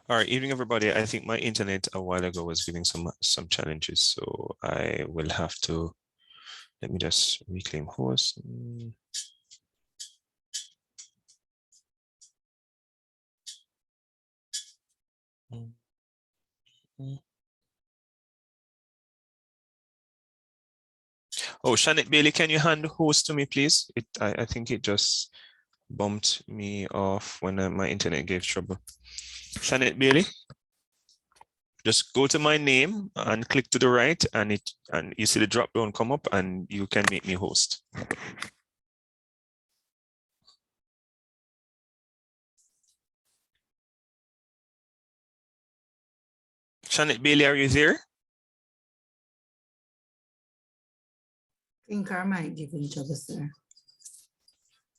All right, evening, everybody. I think my internet a while ago was giving some challenges, so I will have to, let me just reclaim host. Oh, Shannon Bailey, can you hand host to me, please? I think it just bumped me off when my internet gave trouble. Shannon Bailey, just go to my name and click to the right, and you see the drop down come up, and you can make me host. Shannon Bailey, are you there? I think I might give each other, sir.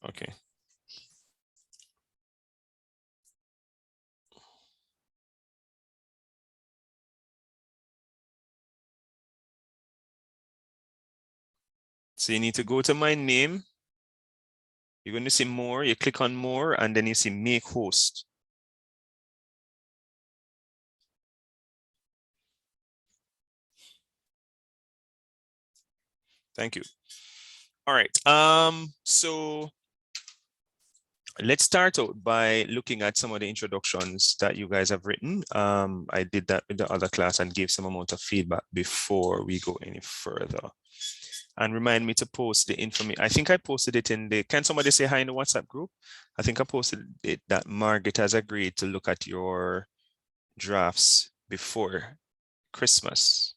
Okay. So you need to go to my name. You're going to see more, you click on more, and then you see make host. Thank you. All right. So let's start out by looking at some of the introductions that you guys have written. I did that with the other class and gave some amount of feedback before we go any further. And remind me to post the information. I think I posted it in the, can somebody say hi in the WhatsApp group? I think I posted it that Margaret has agreed to look at your drafts before Christmas.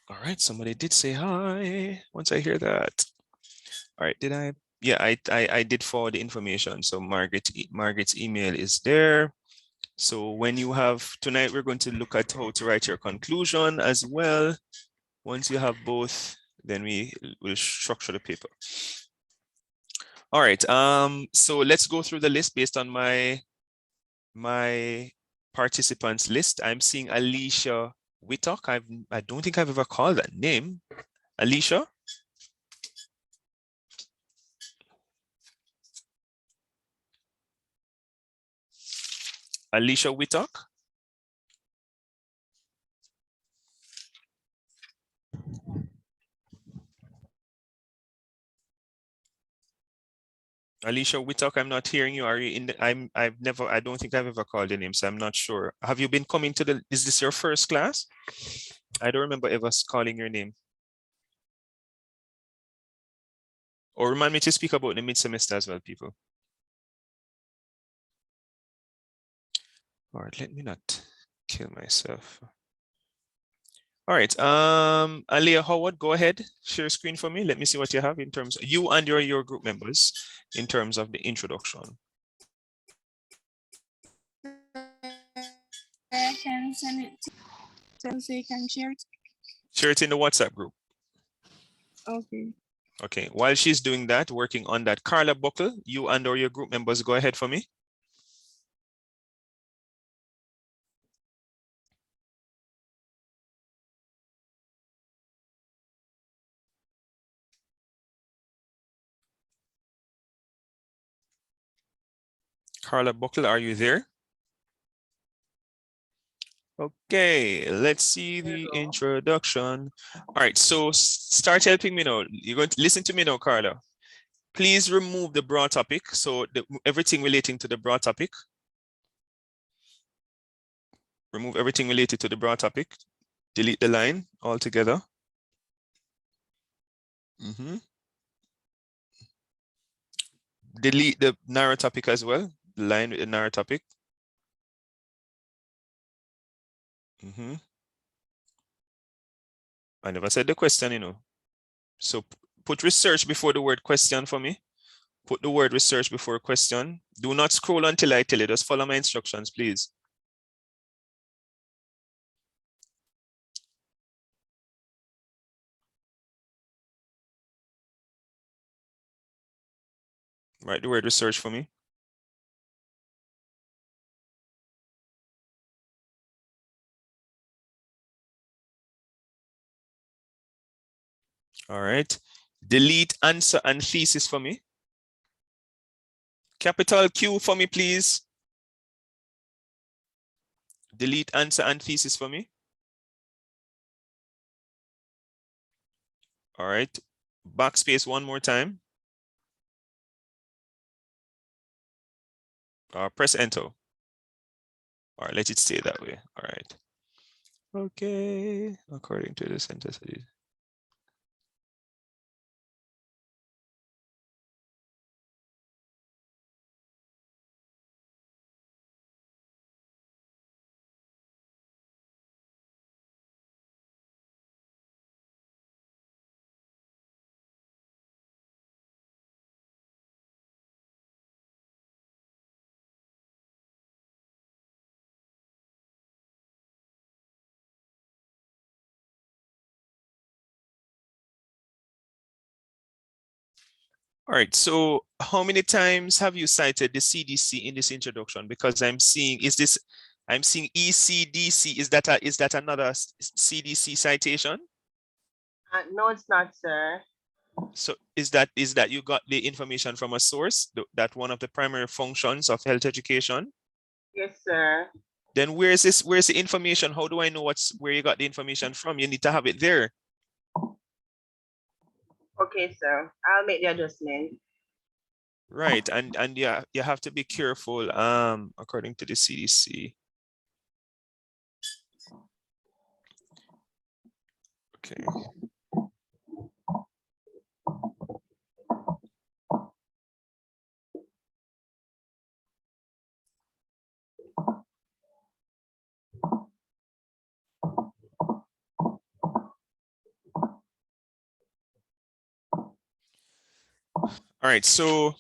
All right, somebody did say hi once I hear that. All right, did I? Yeah, I did forward the information. So Margaret's email is there. So when you have, tonight we're going to look at how to write your conclusion as well. Once you have both, then we will structure the paper. All right, so let's go through the list based on my participants list. I'm seeing Alicia Whittock. I don't think I've ever called that name. Alicia? Alicia Whittock? Alicia Whittock, I'm not hearing you. Are you in the, I don't think I've ever called your name, so I'm not sure. Have you been coming to the, is this your first class? I don't remember ever calling your name. Or remind me to speak about the mid-semester as well, people. All right, let me not kill myself. All right, Aliyah Howard, go ahead, share screen for me. Let me see what you have in terms of you and your group members in terms of the introduction. I can send it to so you can share it. Share it in the WhatsApp group. Okay. Okay, while she's doing that, working on that, Carla Buckle, you and your group members, go ahead for me. Carla Buckle, are you there? Okay, let's see the introduction. All right, so start helping me now. You're going to listen to me now, Carla. Please remove the broad topic. So everything relating to the broad topic. Remove everything related to the broad topic. Delete the line altogether. Delete the narrow topic as well. The line with the narrow topic. I never said the question, you know. So put research before the word question for me. Put the word research before question. Do not scroll until I tell you. Just follow my instructions, please. Write the word research for me. All right. Delete answer and thesis for me. Capital Q for me, please. Delete answer and thesis for me. All right. Backspace one more time. Press enter. All right, let it stay that way. All right. Okay, according to the sentence. All right, so how many times have you cited the CDC in this introduction? Because I'm seeing, I'm seeing ECDC, is that another CDC citation? No, it's not, sir. So is that you got the information from a source, that one of the primary functions of health education? Yes, sir. Then where's the information? How do I know where you got the information from? You need to have it there. Okay, sir. I'll make the adjustment. Right, and yeah, you have to be careful, according to the CDC. Okay. All right, so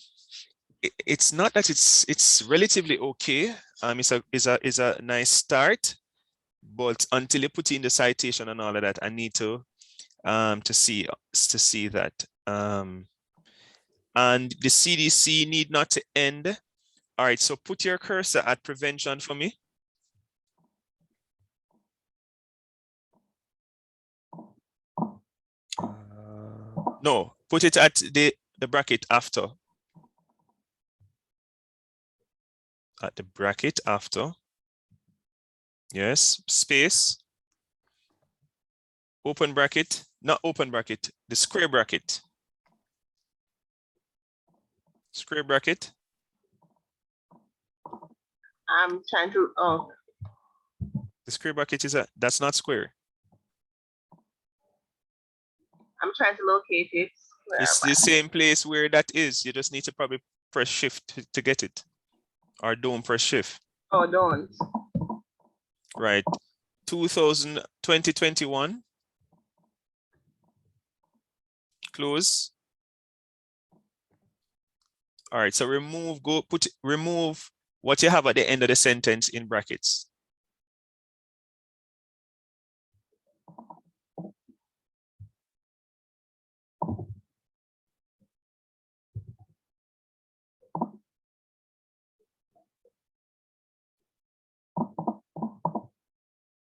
it's not that it's relatively okay. It's a nice start, but until you put in the citation and all of that, I need to see that. And the CDC need not to end. All right, so put your cursor at prevention for me. No, put it at the bracket after. At the bracket after. Yes, space. Open bracket, not open bracket, the square bracket. Square bracket. I'm trying to, oh. The square bracket that's not square. I'm trying to locate it. It's the same place where that is. You just need to probably press shift to get it. Or don't press shift. Oh, don't. Right. 2021. Close. All right, so remove what you have at the end of the sentence in brackets.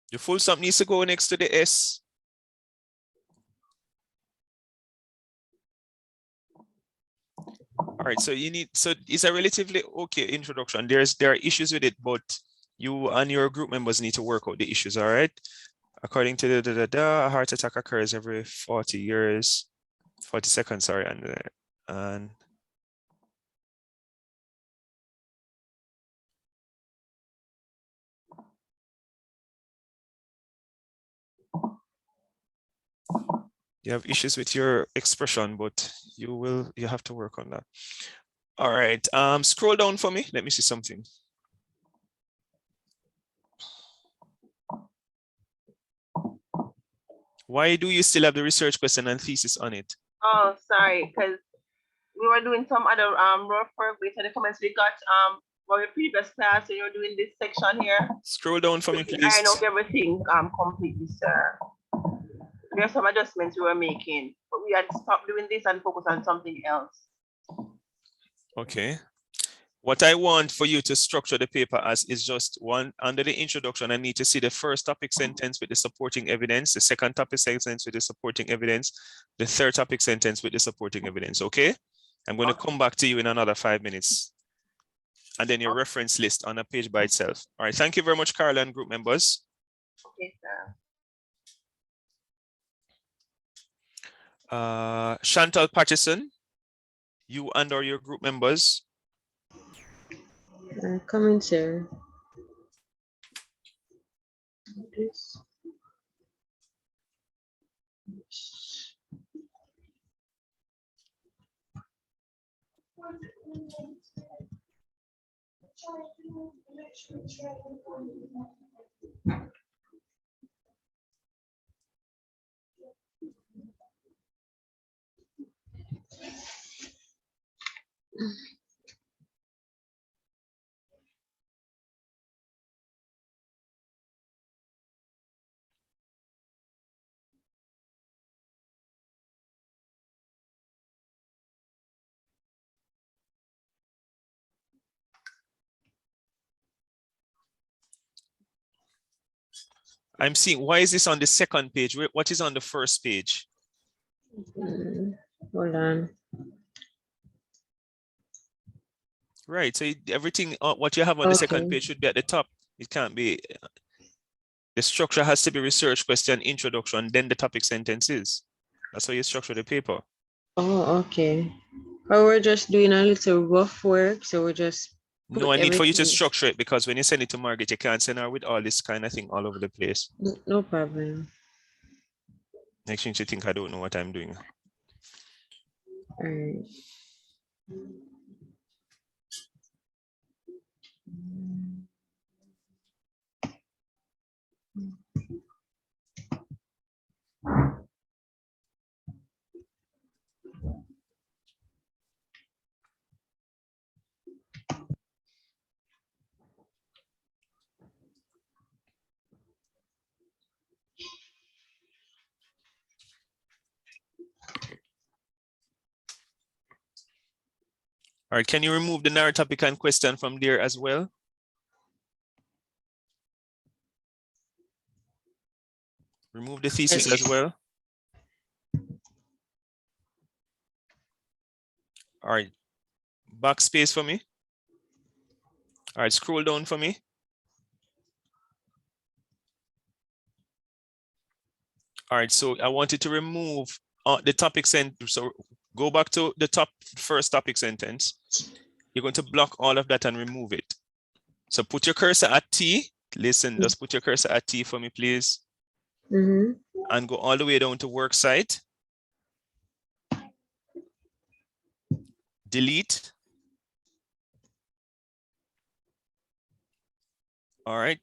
The full stop needs to go next to the S. All right, so it's a relatively okay introduction. There are issues with it, but you and your group members need to work out the issues. All right. According to a heart attack occurs every 40 seconds, sorry, and you have issues with your expression, but you have to work on that. All right, scroll down for me. Let me see something. Why do you still have the research question and thesis on it? Oh, sorry, because we were doing some other rough work based on the comments we got for the previous class, so you're doing this section here. Scroll down for me, please. I know everything completely, sir. There are some adjustments we were making, but we had stopped doing this and focus on something else. Okay. What I want for you to structure the paper as is just one, under the introduction, I need to see the first topic sentence with the supporting evidence, the second topic sentence with the supporting evidence, the third topic sentence with the supporting evidence, okay? I'm going to come back to you in another 5 minutes. And then your reference list on a page by itself. All right, thank you very much, Carla and group members. Okay, sir. Chantal Patterson, you and or your group members. Coming, sir. This. I'm seeing, why is this on the second page? What is on the first page? Hold on. Right, so everything, what you have on the second page should be at the top. It can't be, the structure has to be research, question, introduction, then the topic sentences. That's how you structure the paper. Oh, okay. Or we're just doing a little rough work, so we're just. No, I need for you to structure it because when you send it to Margaret, you can't send her with all this kind of thing all over the place. No problem. Next thing she think I don't know what I'm doing. All right. All right, can you remove the narrative topic and question from there as well? Remove the thesis as well. All right, backspace for me. All right, scroll down for me. All right, so I wanted to remove the topic sentence. So go back to the first topic sentence. You're going to block all of that and remove it. So put your cursor at T. Listen, just put your cursor at T for me, please. And go all the way down to work site. Delete. All right.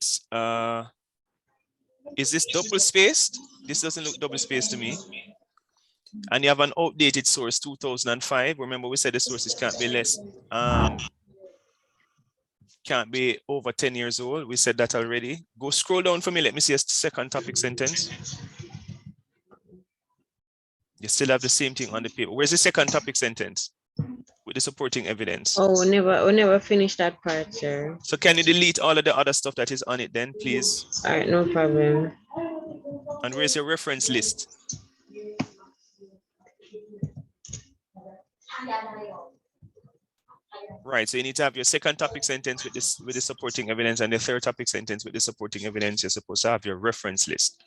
Is this double spaced? This doesn't look double spaced to me. And you have an outdated source, 2005. Remember, we said the sources can't be less, can't be over 10 years old. We said that already. Go scroll down for me. Let me see a second topic sentence. You still have the same thing on the paper. Where's the second topic sentence with the supporting evidence? Oh, we never finished that part, sir. So can you delete all of the other stuff that is on it then, please? All right, no problem. And where's your reference list? Right, so you need to have your second topic sentence with the supporting evidence and the third topic sentence with the supporting evidence. You're supposed to have your reference list.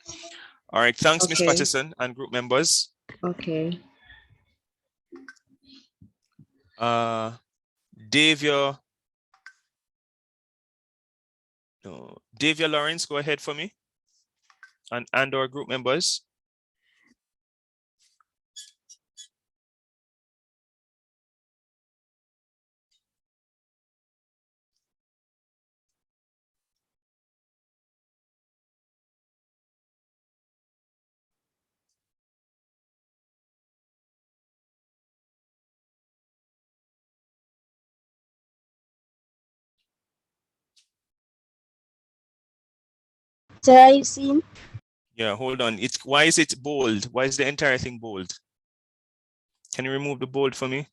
All right, thanks, Ms. Patterson and group members. Okay. Davia Lawrence, go ahead for me. And our group members. Sir, are you seen? Yeah, hold on. Why is it bold? Why is the entire thing bold? Can you remove the bold for me?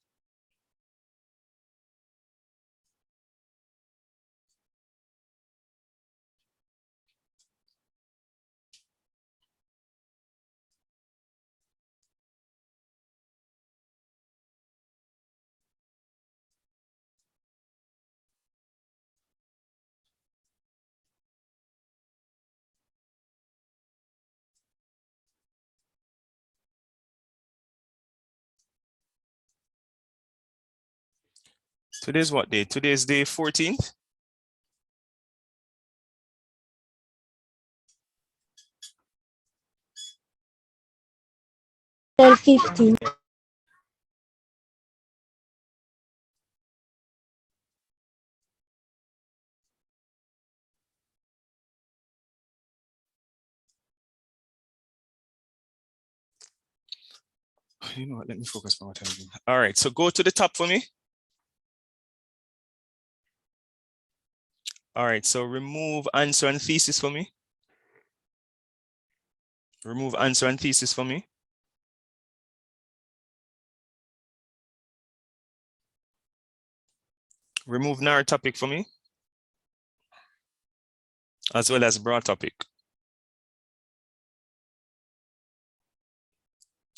Today's what day? Today's day 14th. Till 15. You know what? Let me focus on what I'm doing. All right, so go to the top for me. All right, so remove answer and thesis for me. Remove answer and thesis for me. Remove narrow topic for me, as well as broad topic.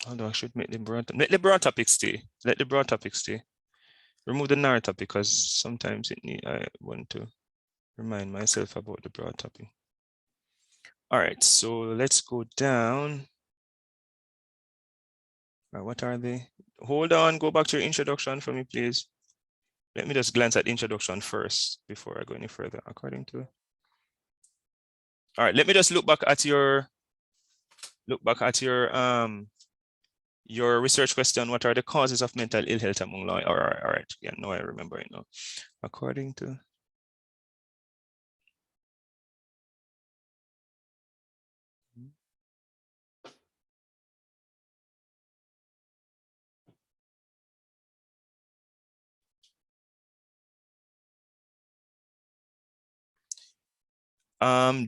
Although I should make the broad, let the broad topic stay. Let the broad topic stay. Remove the narrow topic because sometimes I want to remind myself about the broad topic. All right, so let's go down. All right, what are they? Hold on, go back to your introduction for me, please. Let me just glance at introduction first before I go any further. According to, all right, let me just look back at your research question. What are the causes of mental ill health among law? All right, yeah, no, I remember it now. According to.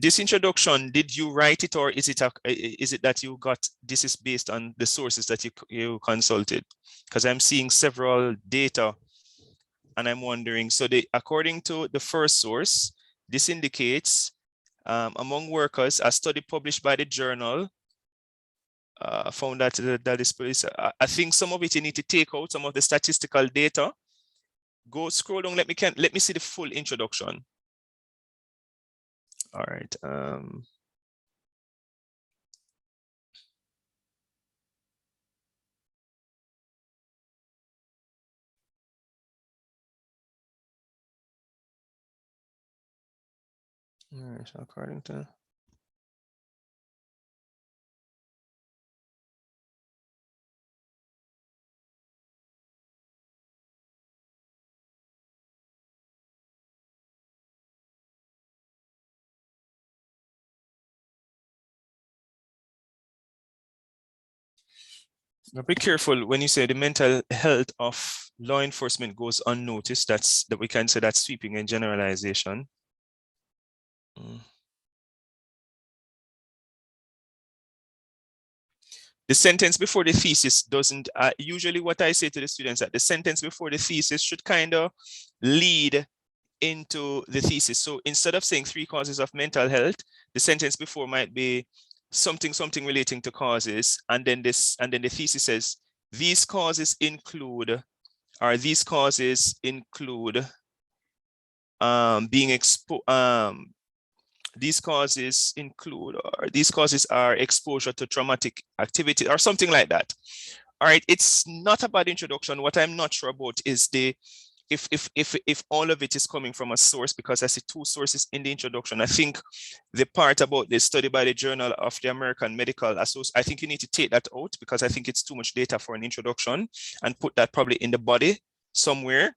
This introduction, did you write it, or is it that you got, this is based on the sources that you consulted? Because I'm seeing several data and I'm wondering, so according to the first source, this indicates among workers, a study published by the journal found that I think some of it you need to take out, some of the statistical data. Go scroll down, let me see the full introduction. All right. All right, so according to. Now be careful when you say the mental health of law enforcement goes unnoticed. That we can say that's sweeping and generalization. The sentence before the thesis doesn't, usually what I say to the students, that the sentence before the thesis should kind of lead into the thesis. So instead of saying 3 causes of mental health, the sentence before might be something relating to causes, and then the thesis says these causes include, or these causes include being exposed. These causes include, or these causes are exposure to traumatic activity, or something like that. All right, it's not a bad introduction. What I'm not sure about is if all of it is coming from a source, because I see 2 sources in the introduction. I think the part about the study by the Journal of the American Medical Association, I think you need to take that out, because I think it's too much data for an introduction, and put that probably in the body somewhere.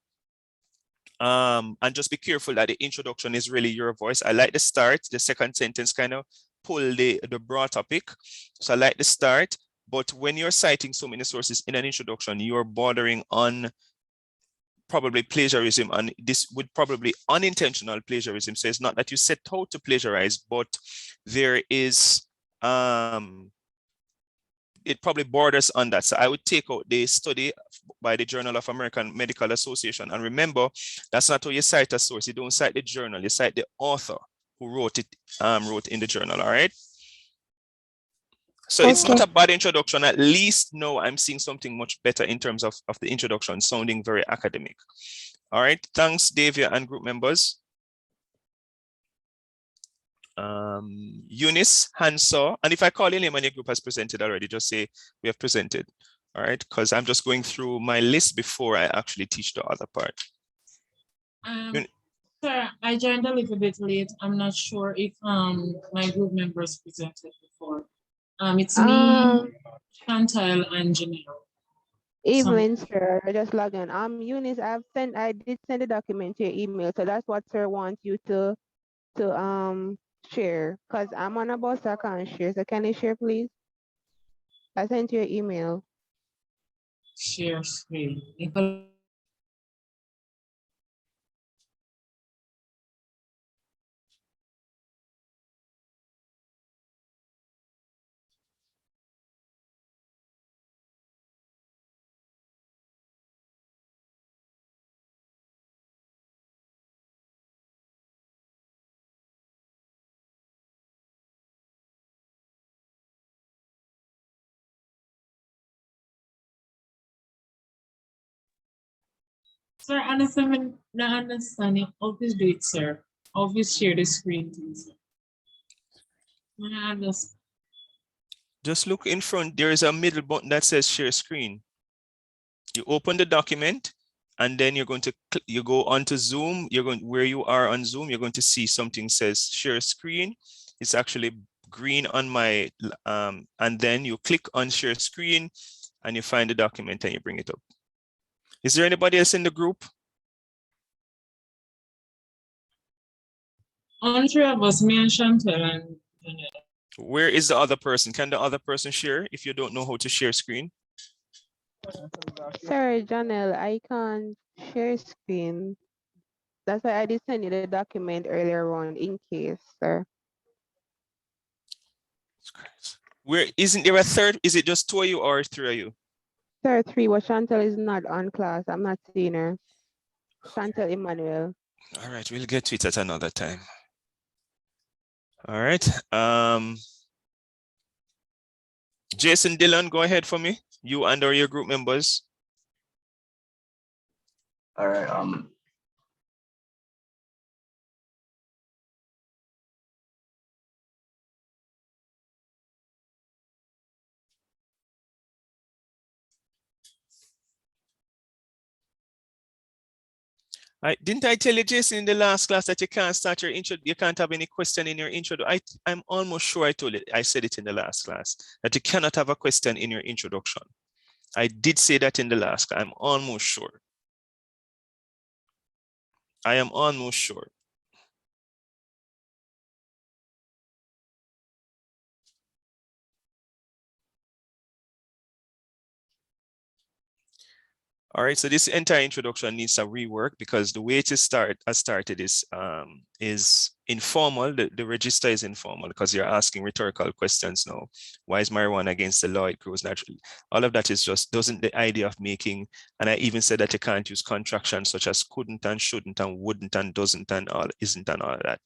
And just be careful that the introduction is really your voice. I like the start. The second sentence kind of pull the broad topic. So I like the start, but when you're citing so many sources in an introduction, you're bordering on probably plagiarism, and this would probably unintentional plagiarism. So it's not that you set out to plagiarize, but there is it probably borders on that. So I would take out the study by the Journal of American Medical Association. And remember, that's not how you cite a source. You don't cite the journal, you cite the author who wrote it, wrote in the journal, all right? So it's not a bad introduction. At least now I'm seeing something much better in terms of the introduction, sounding very academic. All right, thanks, Davia and group members. Eunice, Hansaw, and if I call your name and your group has presented already, just say we have presented. All right, because I'm just going through my list before I actually teach the other part. You- Sir, I joined a little bit late. I'm not sure if my group members presented before. It's me, Chantal, and Janelle. Evening, sir. I just logged in. Eunice, I did send the document to your email, so that's what sir wants you to share. Cause I'm on a bus, so I can't share. So can you share, please? I sent you an email. Share screen. Sir, understand, not understanding. Always do it, sir. Always share the screen, please. I understand. Just look in front. There is a middle button that says share screen. You open the document, and then you're going to you go onto Zoom. You're going where you are on Zoom. You're going to see something says share screen. It's actually green on my and then you click on share screen, and you find the document and you bring it up. Is there anybody else in the group? Only three of us, me and Chantal and Janelle. Where is the other person? Can the other person share if you don't know how to share screen? Sir, Janelle, I can't share screen. That's why I did send you the document earlier on in case, sir. Where isn't there a third? Is it just two of you or three of you? Sir, 3, but Chantal is not on class. I'm not seeing her. Chantal Emmanuel. All right, we'll get to it at another time. All right. Jason Dillon, go ahead for me. You and or your group members. All right. Didn't I tell you, Jason, in the last class that you can't start your intro, you can't have any question in your intro. I'm almost sure I told it, I said it in the last class, that you cannot have a question in your introduction. I did say that in the last class. I'm almost sure. I am almost sure. All right, so this entire introduction needs a rework because the way to started is informal. The register is informal because you're asking rhetorical questions now. Why is marijuana against the law? It grows naturally. All of that is just doesn't the idea of making, and I even said that you can't use contractions such as couldn't and shouldn't and wouldn't and doesn't and all isn't and all of that.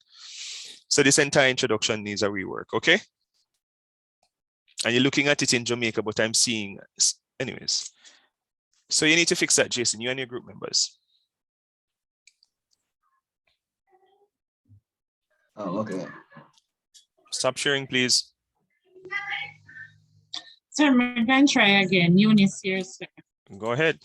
So this entire introduction needs a rework, okay? And you're looking at it in Jamaica, but I'm seeing, anyways. So you need to fix that, Jason, you and your group members. Oh, okay. Stop sharing, please. Sir, we can try again. Eunice here, sir. Go ahead.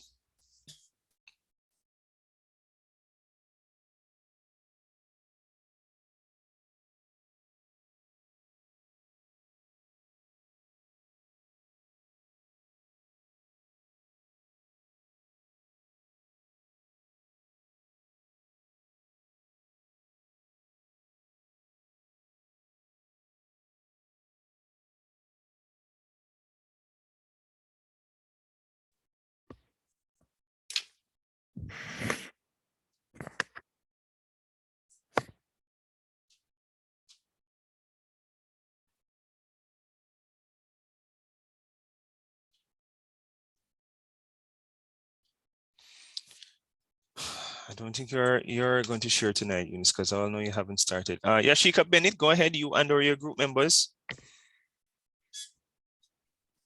I don't think you're going to share tonight, Eunice, because I know you haven't started. Yashika Bennett, go ahead, you and or your group members.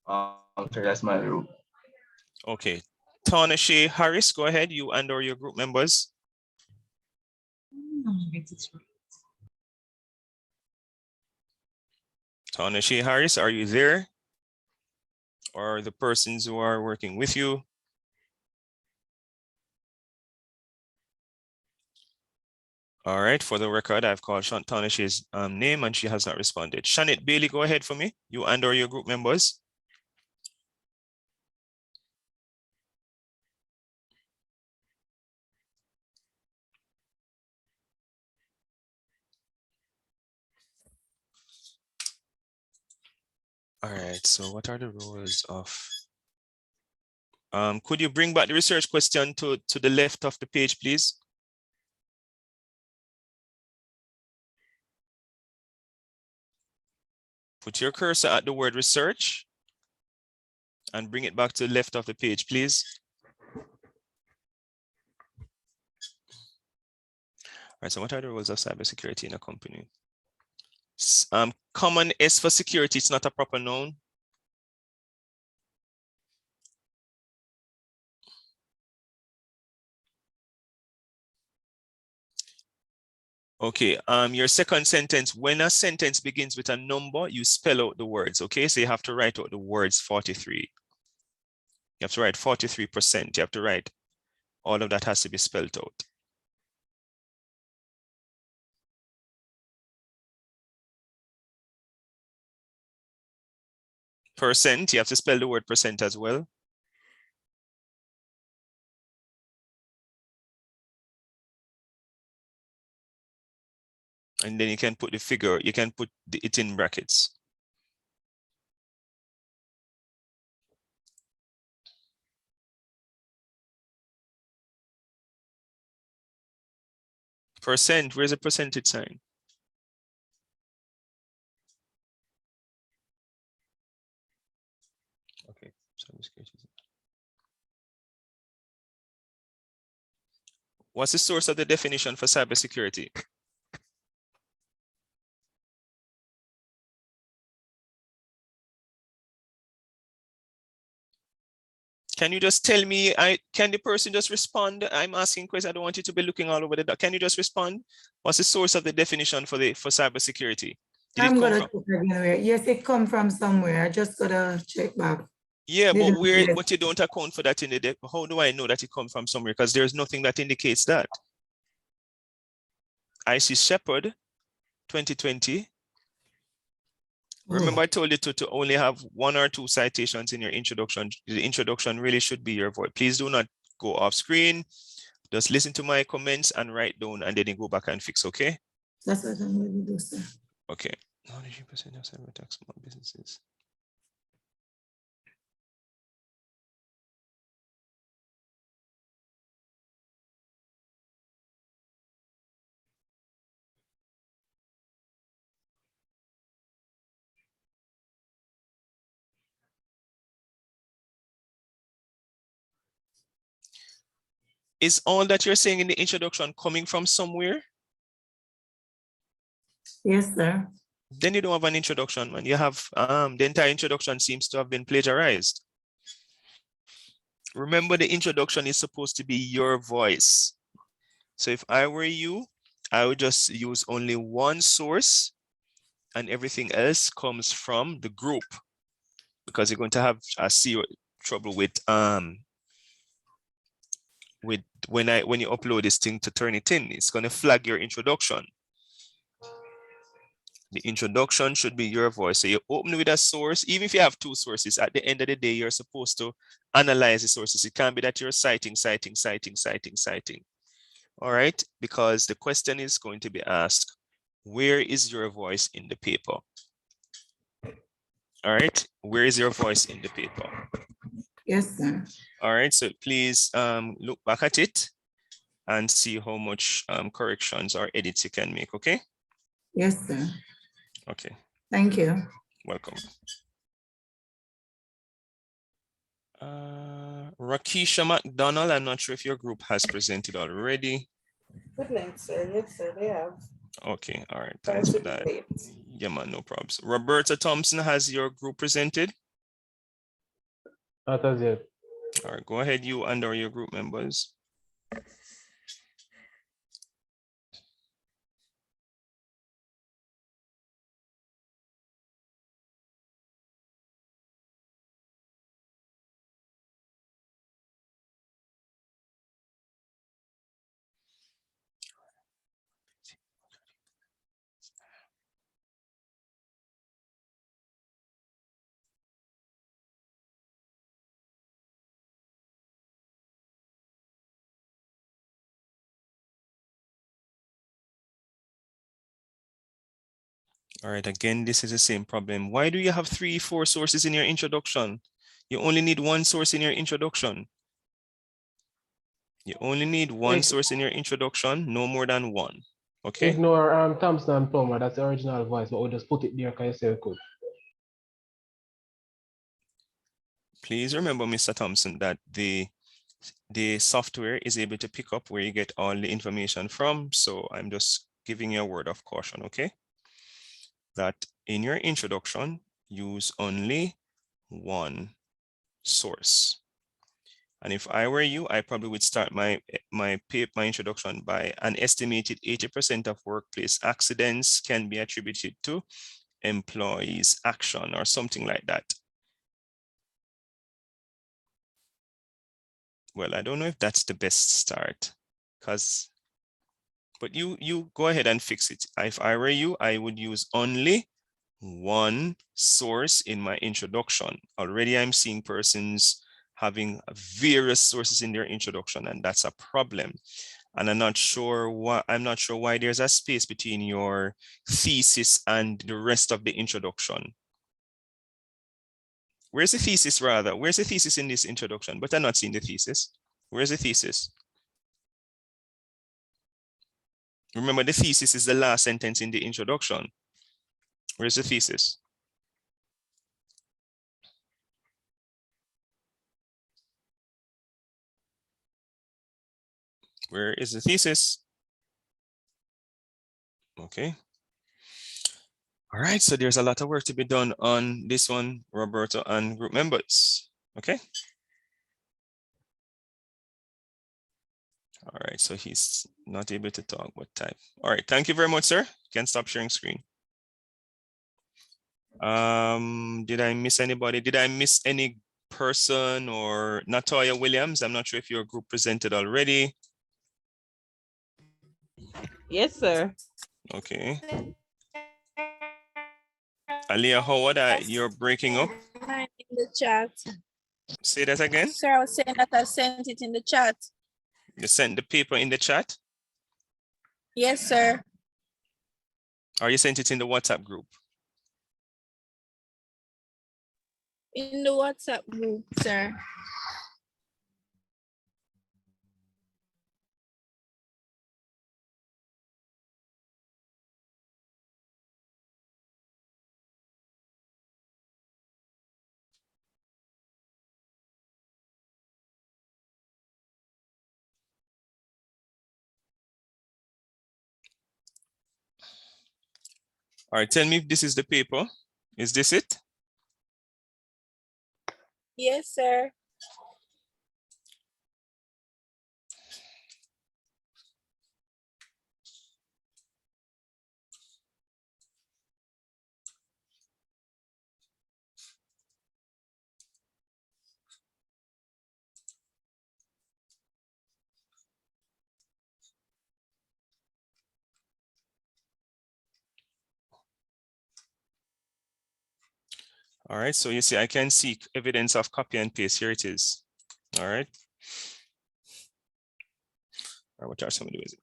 Okay, that's my group. Okay. Tawnashe Harris, go ahead, you and or your group members. Tawnashe Harris, are you there? Or the persons who are working with you? All right, for the record, I've called Tanish's name and she has not responded. Shanit Bailey, go ahead for me. You and or your group members. All right, so what are the roles of... could you bring back the research question to the left of the page, please? Put your cursor at the word research and bring it back to the left of the page, please. All right, so what are the roles of cybersecurity in a company? Common S for security, it's not a proper noun. Okay, your second sentence, when a sentence begins with a number, you spell out the words, okay? So you have to write out the words 43. You have to write 43%. You have to write, all of that has to be spelled out. Percent, you have to spell the word percent as well. And then you can put the figure, you can put it in brackets. Percent, where's the percentage sign? Okay, what's the source of the definition for cybersecurity? Can you just tell me, can the person just respond? I'm asking questions, I don't want you to be looking all over the doc. Can you just respond? What's the source of the definition for cybersecurity? I'm gonna check again. Yes, it come from somewhere. I just gotta check back. Yeah, but Yes. but you don't account for that in the deck. How do I know that it comes from somewhere? Because there's nothing that indicates that. I see Shepherd 2020. Remember, I told you to only have 1 or 2 citations in your introduction. The introduction really should be your voice. Please do not go off screen. Just listen to my comments and write down, and then you go back and fix, okay? That's what I'm going to do, sir. Okay. 93% of cyber attacks among businesses. Is all that you're saying in the introduction coming from somewhere? Yes, sir. Then you don't have an introduction, man. You have the entire introduction seems to have been plagiarized. Remember, the introduction is supposed to be your voice. So if I were you, I would just use only one source and everything else comes from the group, because you're going to have trouble with when you upload this thing to turn it in. It's going to flag your introduction. The introduction should be your voice. So you open with a source, even if you have 2 sources, at the end of the day, you're supposed to analyze the sources. It can't be that you're citing. All right, because the question is going to be asked, where is your voice in the paper? All right, where is your voice in the paper? Yes, sir. All right, so please look back at it and see how much corrections or edits you can make, okay? Yes, sir. Okay. Thank you. Welcome. Rakisha McDonald, I'm not sure if your group has presented already. Good night, sir. Yes, sir, they have. Okay, all right, thanks for that. Yeah, man, no problems. Roberta Thompson, has your group presented? Not as yet. All right, go ahead, you and or your group members. All right, again, this is the same problem. Why do you have 3, 4 sources in your introduction? You only need 1 source in your introduction. You only need 1 source in your introduction, no more than 1. Okay. Ignore Thompson and Plummer, that's the original voice, but we'll just put it there because you say we could. Please remember, Mr. Thompson, that the software is able to pick up where you get all the information from. So I'm just giving you a word of caution, okay? That in your introduction, use only 1 source. And if I were you, I probably would start my introduction by an estimated 80% of workplace accidents can be attributed to employees' action or something like that. Well, I don't know if that's the best start, but you go ahead and fix it. If I were you, I would use only 1 source in my introduction. Already I'm seeing persons having various sources in their introduction, and that's a problem. And I'm not sure why there's a space between your thesis and the rest of the introduction. Where's the thesis rather? Where's the thesis in this introduction? But I'm not seeing the thesis. Where's the thesis? Remember, the thesis is the last sentence in the introduction. Where's the thesis? Where is the thesis? Okay. All right, so there's a lot of work to be done on this one, Roberto and group members. Okay. All right, so he's not able to talk, but type. All right, thank you very much, sir. You can stop sharing screen. Did I miss anybody? Did I miss any person? Or Natoya Williams? I'm not sure if your group presented already. Yes, sir. Okay. Aliyah Howard, you're breaking up. In the chat. Say that again. Sir, I was saying that I sent it in the chat. You sent the paper in the chat? Yes, sir. Or you sent it in the WhatsApp group? In the WhatsApp group, sir. All right, tell me if this is the paper. Is this it? Yes, sir. All right, so you see, I can see evidence of copy and paste. Here it is. All right. All right, what are some of the ways?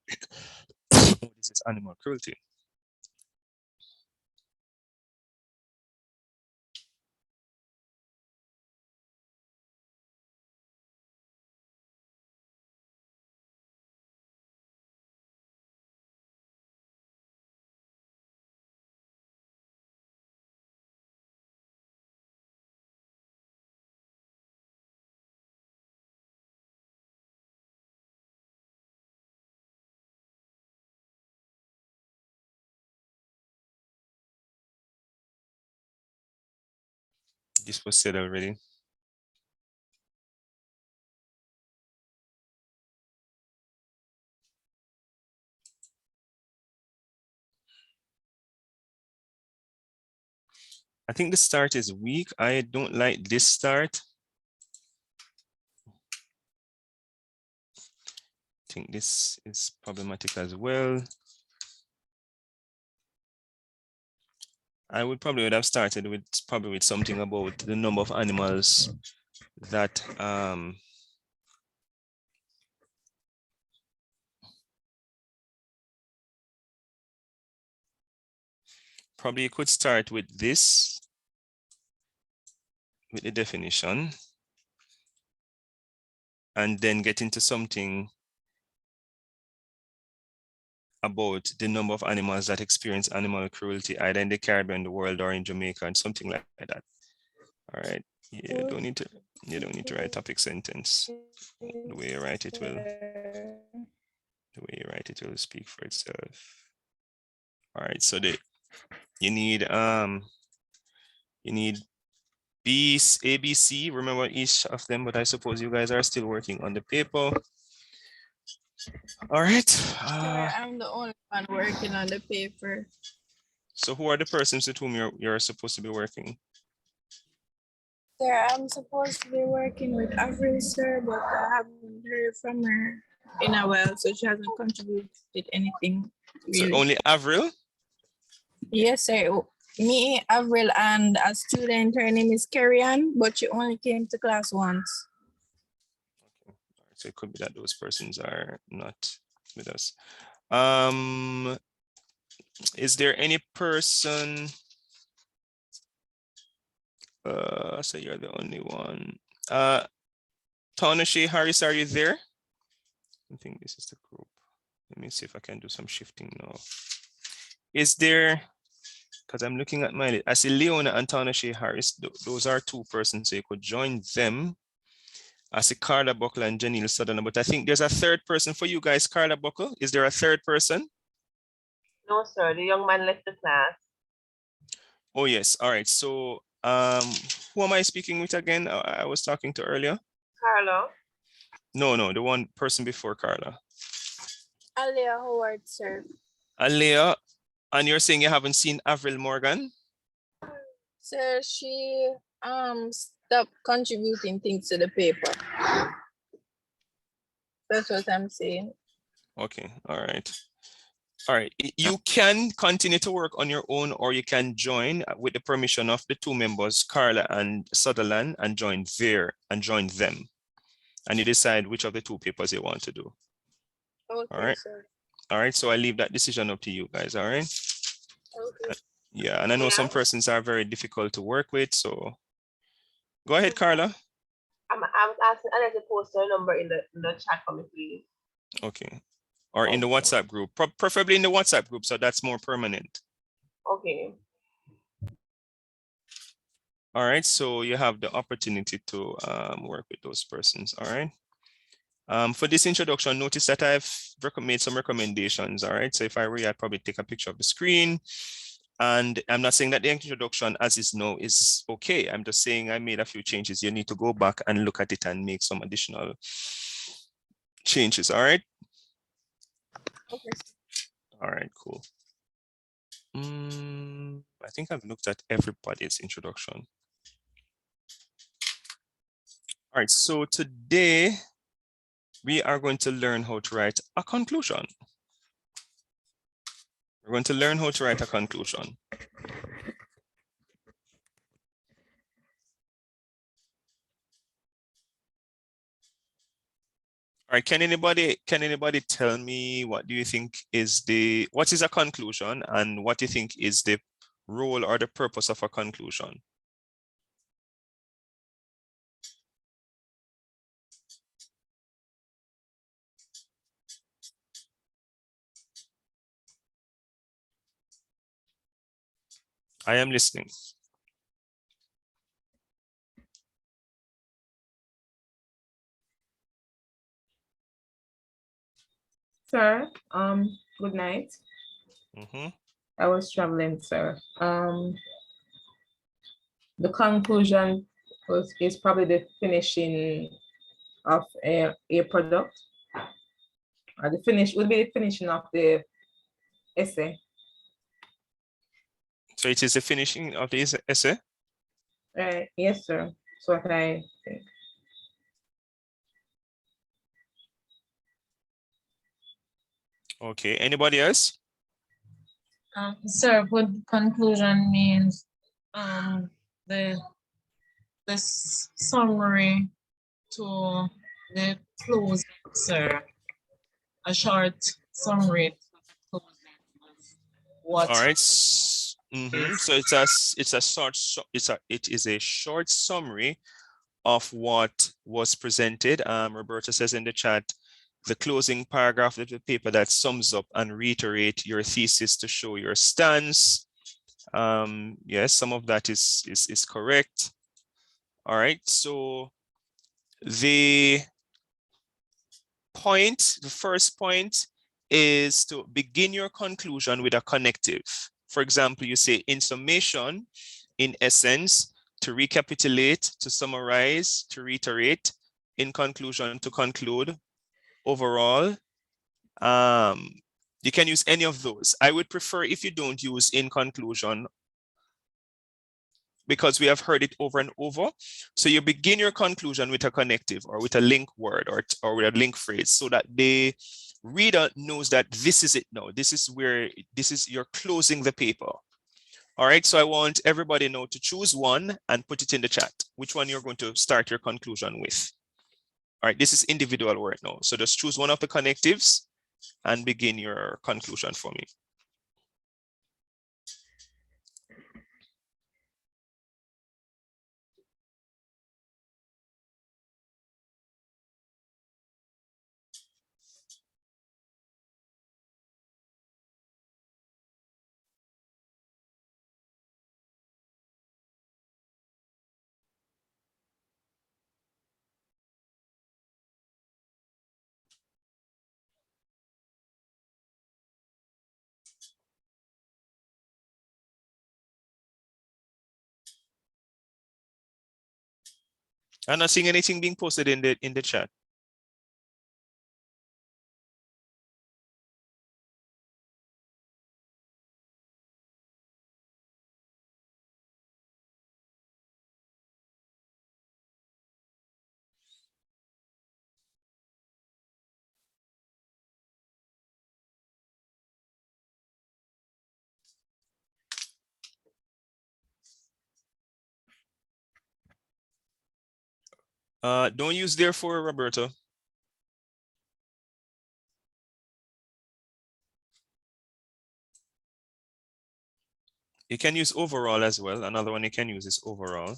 This is animal cruelty. This was said already. I think the start is weak. I don't like this start. I think this is problematic as well. I would have started with something about the number of animals that probably you could start with this, with the definition, and then get into something about the number of animals that experience animal cruelty either in the Caribbean, the world, or in Jamaica, and something like that. All right. Yeah, you don't need to write topic sentence. The way you write it will speak for itself. All right, so you need B, A, B, C. Remember each of them, but I suppose you guys are still working on the paper. All right. Sir, I'm the only one working on the paper. So who are the persons with whom you're supposed to be working? Sir, I'm supposed to be working with Avril, sir, but I haven't heard from her in a while, so she hasn't contributed anything. So Really. only Avril? Yes, sir. Me, Avril, and a student, her name is Carrie-Ann, but she only came to class once. Okay. So it could be that those persons are not with us. Is there any person? So you're the only one. Tanashi Harris, are you there? I think this is the group. Let me see if I can do some shifting now. Is there, because I'm looking at my, I see Leona and Tanashi Harris. Those are two persons, so you could join them. I see Carla Buckle and Janelle Sutherland, but I think there's a third person for you guys. Carla Buckle, is there a third person? No, sir. The young man left the class. Oh yes. All right. So who am I speaking with again? I was talking to earlier. Carlo. No, the one person before Carla. Alia Howard, sir. Alia, and you're saying you haven't seen Avril Morgan? Sir, she stopped contributing things to the paper. That's what I'm saying. Okay. All right. All right. You can continue to work on your own, or you can join with the permission of the two members, Carla and Sutherland, and join them. And you decide which of the two papers you want to do. Okay, all right. Sir. All right. So I leave that decision up to you guys. All right. Okay. Yeah. And I know some persons are very difficult to work with. So go ahead, Carla. I was asking Anna to post her number in the chat for me, please. Okay. Or in the WhatsApp group, preferably in the WhatsApp group, so that's more permanent. Okay. All right, so you have the opportunity to work with those persons. All right. For this introduction, notice that I've made some recommendations. All right, so if I were, I'd probably take a picture of the screen. And I'm not saying that the introduction as is now is okay. I'm just saying I made a few changes. You need to go back and look at it and make some additional changes. All right. Okay. All right, cool. I think I've looked at everybody's introduction. All right, so today we are going to learn how to write a conclusion. We're going to learn how to write a conclusion. All right, can anybody tell me what do you think is what is a conclusion and what do you think is the role or the purpose of a conclusion? I am listening. Sir, good night. Mm-hmm. I was traveling, sir. The conclusion is probably the finishing of a product. Or the finish would be the finishing of the essay. So it is the finishing of the essay? Yes, sir. That's what I think. Okay, anybody else? Sir, good conclusion means the summary to the closing, sir. A short summary to the closing of what. All right. So it is a short summary of what was presented. Roberta says in the chat, the closing paragraph of the paper that sums up and reiterate your thesis to show your stance. Yes, some of that is correct. All right, so the first point is to begin your conclusion with a connective. For example, you say in summation, in essence, to recapitulate, to summarize, to reiterate, in conclusion, to conclude, overall. You can use any of those. I would prefer if you don't use in conclusion, because we have heard it over and over. So you begin your conclusion with a connective or with a link word or with a link phrase so that the reader knows that this is it now. This is you're closing the paper. All right, so I want everybody now to choose one and put it in the chat, which one you're going to start your conclusion with. All right, this is individual work now. So just choose one of the connectives and begin your conclusion for me. I'm not seeing anything being posted in the chat. Don't use therefore, Roberto. You can use overall as well. Another one you can use is overall.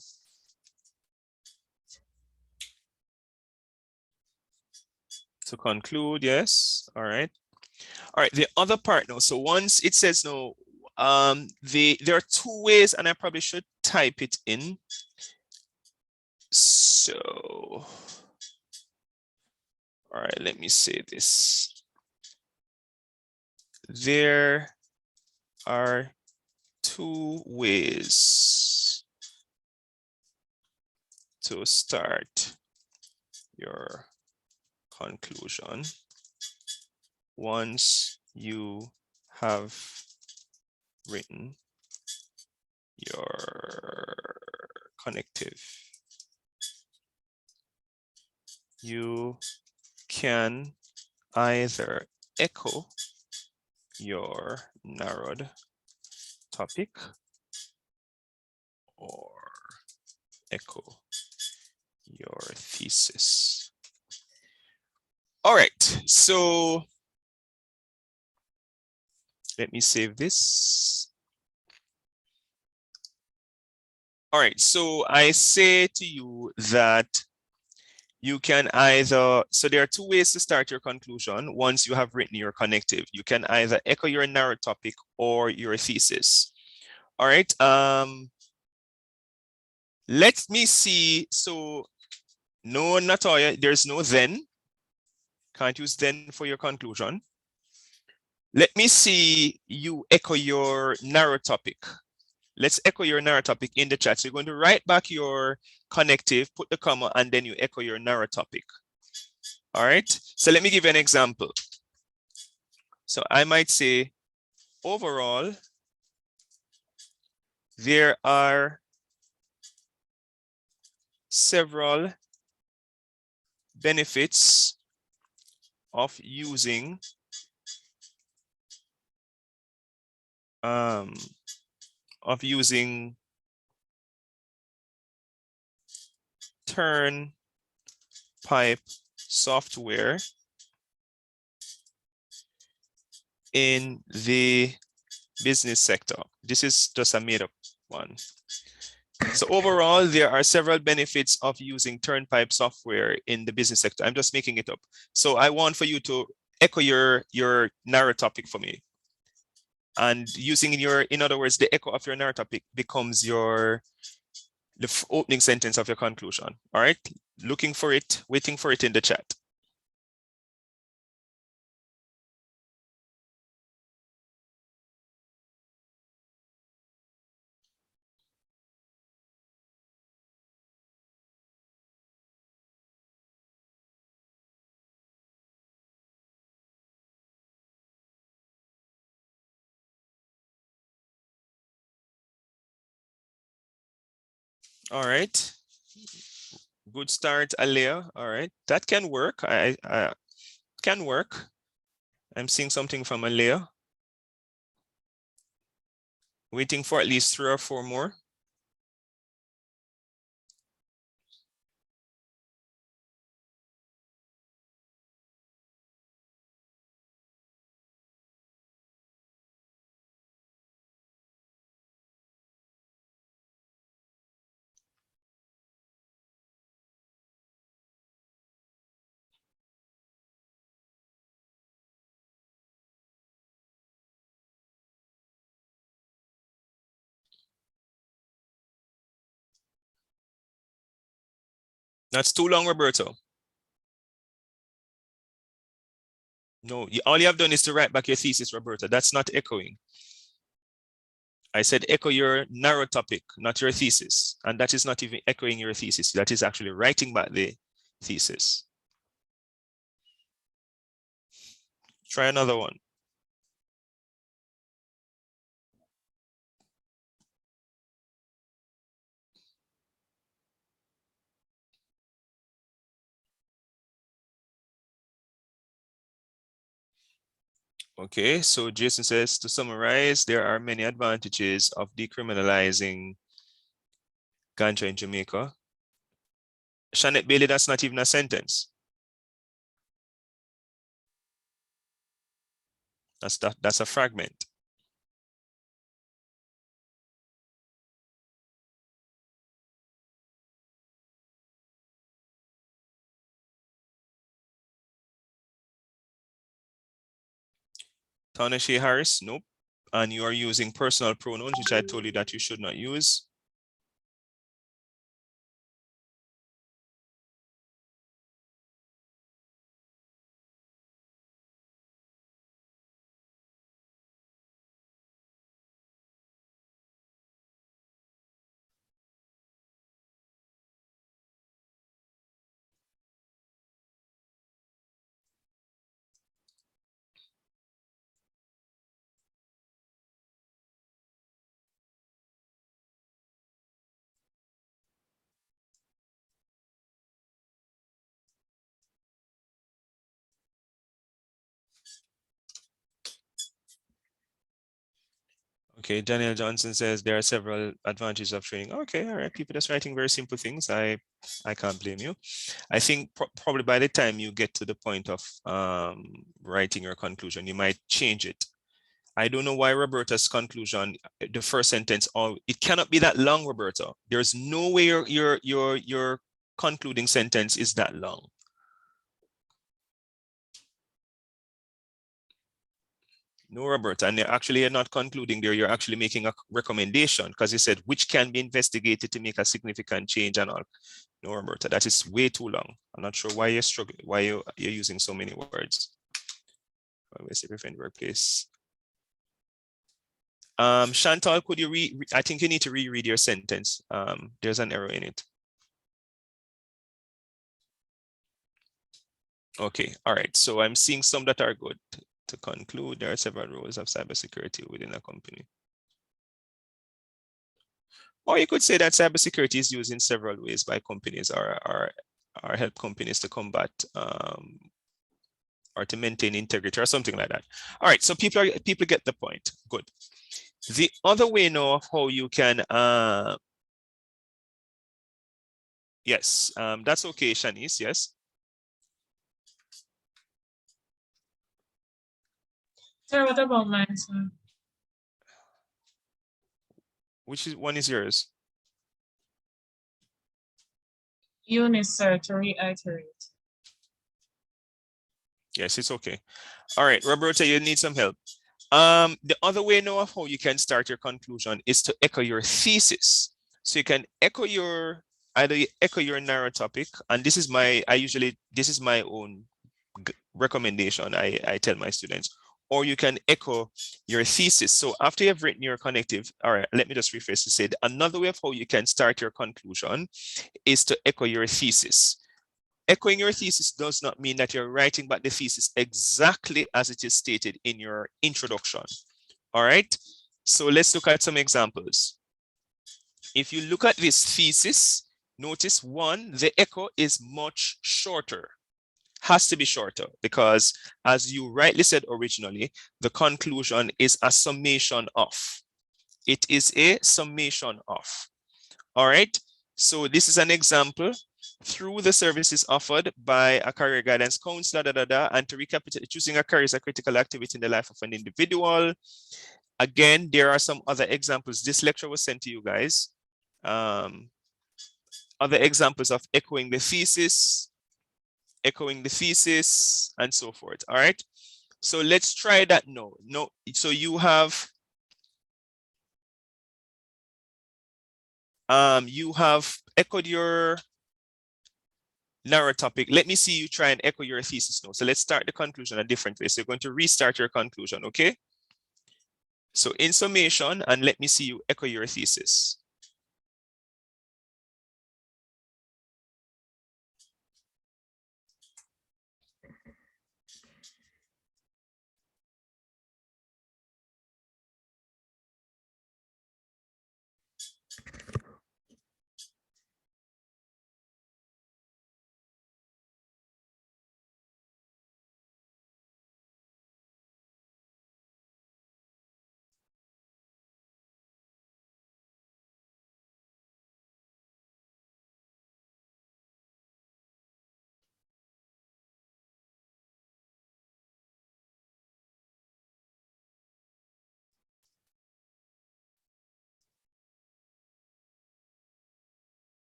To conclude, yes. All right. All right, the other part now. So once it says no, there are two ways, and I probably should type it in. So, all right, let me say this. There are two ways to start your conclusion once you have written your connective. You can either echo your narrowed topic or echo your thesis. All right, so let me save this. All right, so I say to you that you can either, so there are two ways to start your conclusion once you have written your connective. You can either echo your narrow topic or your thesis. All right, let me see. So no, Natoya, there's no then. Can't use then for your conclusion. Let me see you echo your narrow topic. Let's echo your narrow topic in the chat. So you're going to write back your connective, put the comma, and then you echo your narrow topic. All right, so let me give you an example. So I might say, overall, there are several benefits of using Turnpipe software in the business sector. This is just a made up one. So overall, there are several benefits of using Turnpipe software in the business sector. I'm just making it up. So I want for you to echo your narrow topic for me. And using in other words, the echo of your narrow topic becomes the opening sentence of your conclusion. All right, looking for it, waiting for it in the chat. All right, good start, Alea. All right, that can work. I can work. I'm seeing something from Alea. Waiting for at least 3 or 4 more. That's too long, Roberto. No, all you have done is to write back your thesis, Roberta. That's not echoing. I said echo your narrow topic, not your thesis. And that is not even echoing your thesis. That is actually writing back the thesis. Try another one. Okay, so Jason says, to summarize, there are many advantages of decriminalizing ganja in Jamaica. Shanette Bailey, that's not even a sentence. That's a fragment. Ta-Nehisi Harris, nope. And you are using personal pronouns, which I told you that you should not use. Okay, Daniel Johnson says there are several advantages of training. Okay, all right, people just writing very simple things. I can't blame you. I think probably by the time you get to the point of writing your conclusion, you might change it. I don't know why Roberta's conclusion, the first sentence, it cannot be that long, Roberta. There's no way your concluding sentence is that long. No, Roberta, and you're not concluding there, you're actually making a recommendation because you said which can be investigated to make a significant change and all. No, Roberta, that is way too long. I'm not sure why you're struggling, why you're using so many words. Let's see, prevent workplace. Chantal, could you I think you need to reread your sentence. There's an error in it. Okay, all right. So I'm seeing some that are good. To conclude, there are several roles of cybersecurity within a company. Or you could say that cybersecurity is used in several ways by companies or help companies to combat or to maintain integrity or something like that. All right, so people get the point. Good. The other way now of how you can yes, that's okay, Shanice, yes. Sir, what about mine, sir? one is yours? Eunice, sir, to reiterate. Yes, it's okay. All right, Roberta, you need some help. The other way now of how you can start your conclusion is to echo your thesis. So you can echo either you echo your narrow topic, and this is my own recommendation I tell my students, or you can echo your thesis. So after you've written your connective, all right, let me just rephrase to say another way of how you can start your conclusion is to echo your thesis. Echoing your thesis does not mean that you're writing back the thesis exactly as it is stated in your introduction. All right, so let's look at some examples. If you look at this thesis, notice one, the echo is much shorter. Has to be shorter because, as you rightly said originally, the conclusion is a summation of. It is a summation of. All right, so this is an example. Through the services offered by a career guidance counselor, and to recapitulate, choosing a career is a critical activity in the life of an individual. Again, there are some other examples. This lecture was sent to you guys. Other examples of echoing the thesis, and so forth. All right, so let's try that now. So you have echoed your narrow topic. Let me see you try and echo your thesis now. So let's start the conclusion a different way. So you're going to restart your conclusion, okay? So in summation, and let me see you echo your thesis.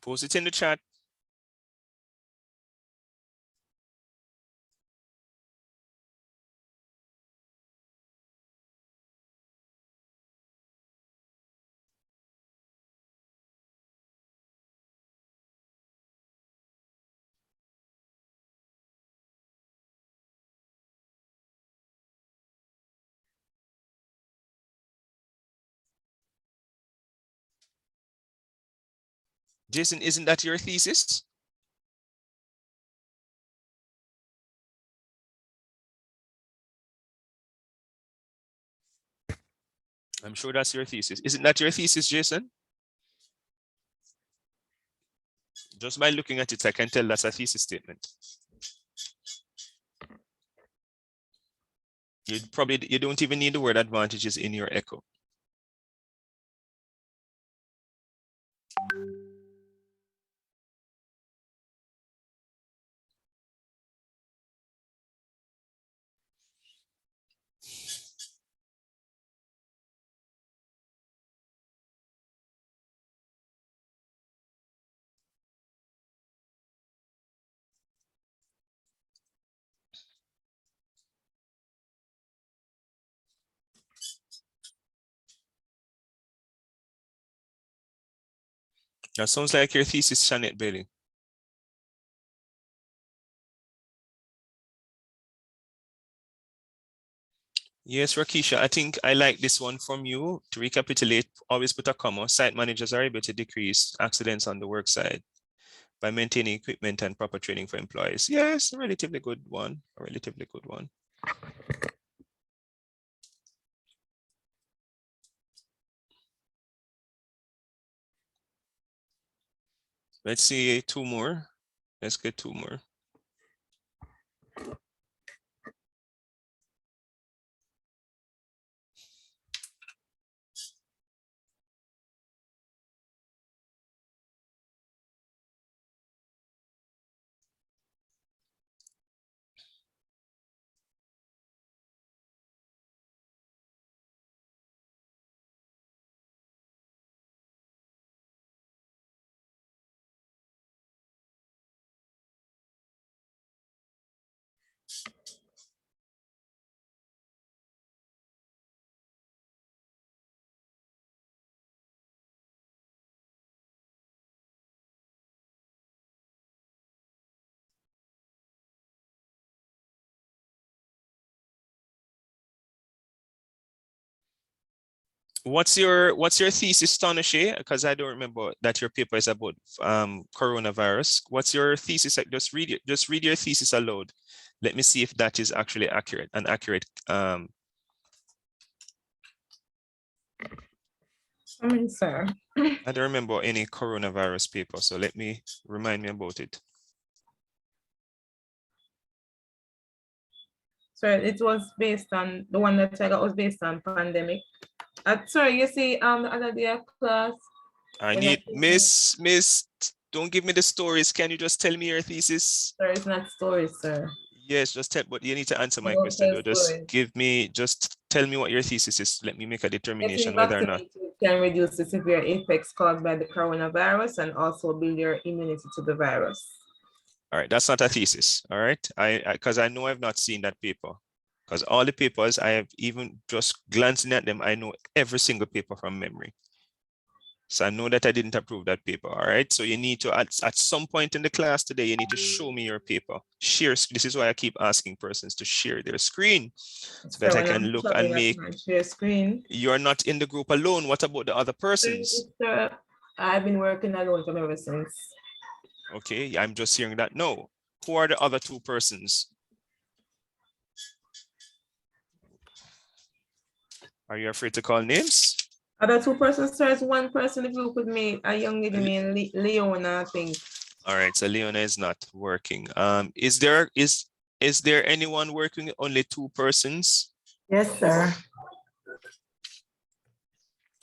Post it in the chat. Jason, isn't that your thesis? I'm sure that's your thesis. Isn't that your thesis, Jason? Just by looking at it, I can tell that's a thesis statement. You don't even need the word advantages in your echo. That sounds like your thesis, Shanette Bailey. Yes, Rakisha, I think I like this one from you. To recapitulate, always put a comma. Site managers are able to decrease accidents on the work side by maintaining equipment and proper training for employees. Yes, a relatively good one, a relatively good one. Let's see 2 more. Let's get 2 more. What's your thesis, Tanisha? Because I don't remember that your paper is about coronavirus. What's your thesis? Just read it. Just read your thesis aloud. Let me see if that is actually accurate. Sir. I don't remember any coronavirus paper, so remind me about it. So it was based on the one that I got was based on pandemic. Sorry, you see, the other day class. I need Miss, don't give me the stories. Can you just tell me your thesis? Sorry, it's not stories, sir. Yes, just tell, but you need to answer my won't question. tell Though. stories. Just tell me what your thesis is. Let me make a Getting determination whether or not. vaccinated can reduce the severe effects caused by the coronavirus and also build your immunity to the virus. All right, that's not a thesis. All right, because I know I've not seen that paper. Because all the papers I have, even just glancing at them, I know every single paper from memory. So I know that I didn't approve that paper. All right. So you need to, at some point in the class today, you need to show me your paper. Share. This is why I keep asking persons to share their screen so that I can look and make. Share screen. You're not in the group alone. What about the other persons? I've been working alone from ever since. Okay. I'm just hearing that. No. Who are the other 2 persons? Are you afraid to call names? Other 2 persons, sir, is 1 person in the group with me, a young lady named Leona, I think. All right, so Leona is not working. Is there anyone working with only 2 persons? Yes, sir.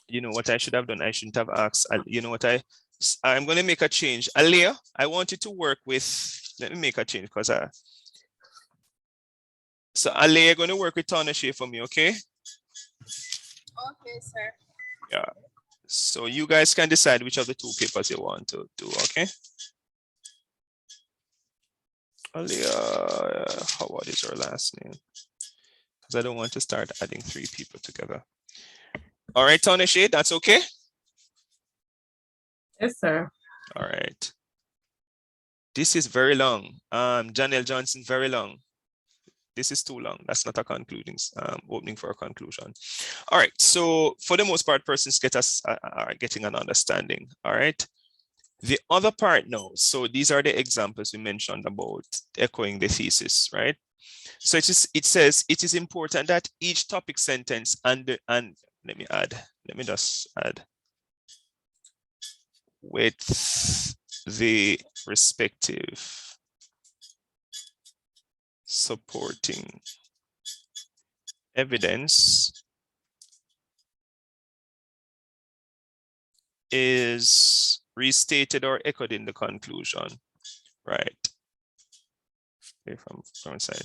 You know what I should have done? I shouldn't have asked. You know what I'm going to make a change. Alea, I want you to work with, let me make a change because so Alea, going to work with Tanisha for me, okay? Okay, sir. Yeah. So you guys can decide which of the 2 papers you want to do, okay? Alea, what is her last name? Because I don't want to start adding 3 people together. All right, Tanisha, that's okay? Yes, sir. All right. This is very long. Janelle Johnson, very long. This is too long. That's not a concluding opening for a conclusion. All right. So for the most part, persons are getting an understanding. All right. The other part now. So these are the examples we mentioned about echoing the thesis, right? So it says it is important that each topic sentence and let me just add with the respective supporting evidence is restated or echoed in the conclusion, right? From inside.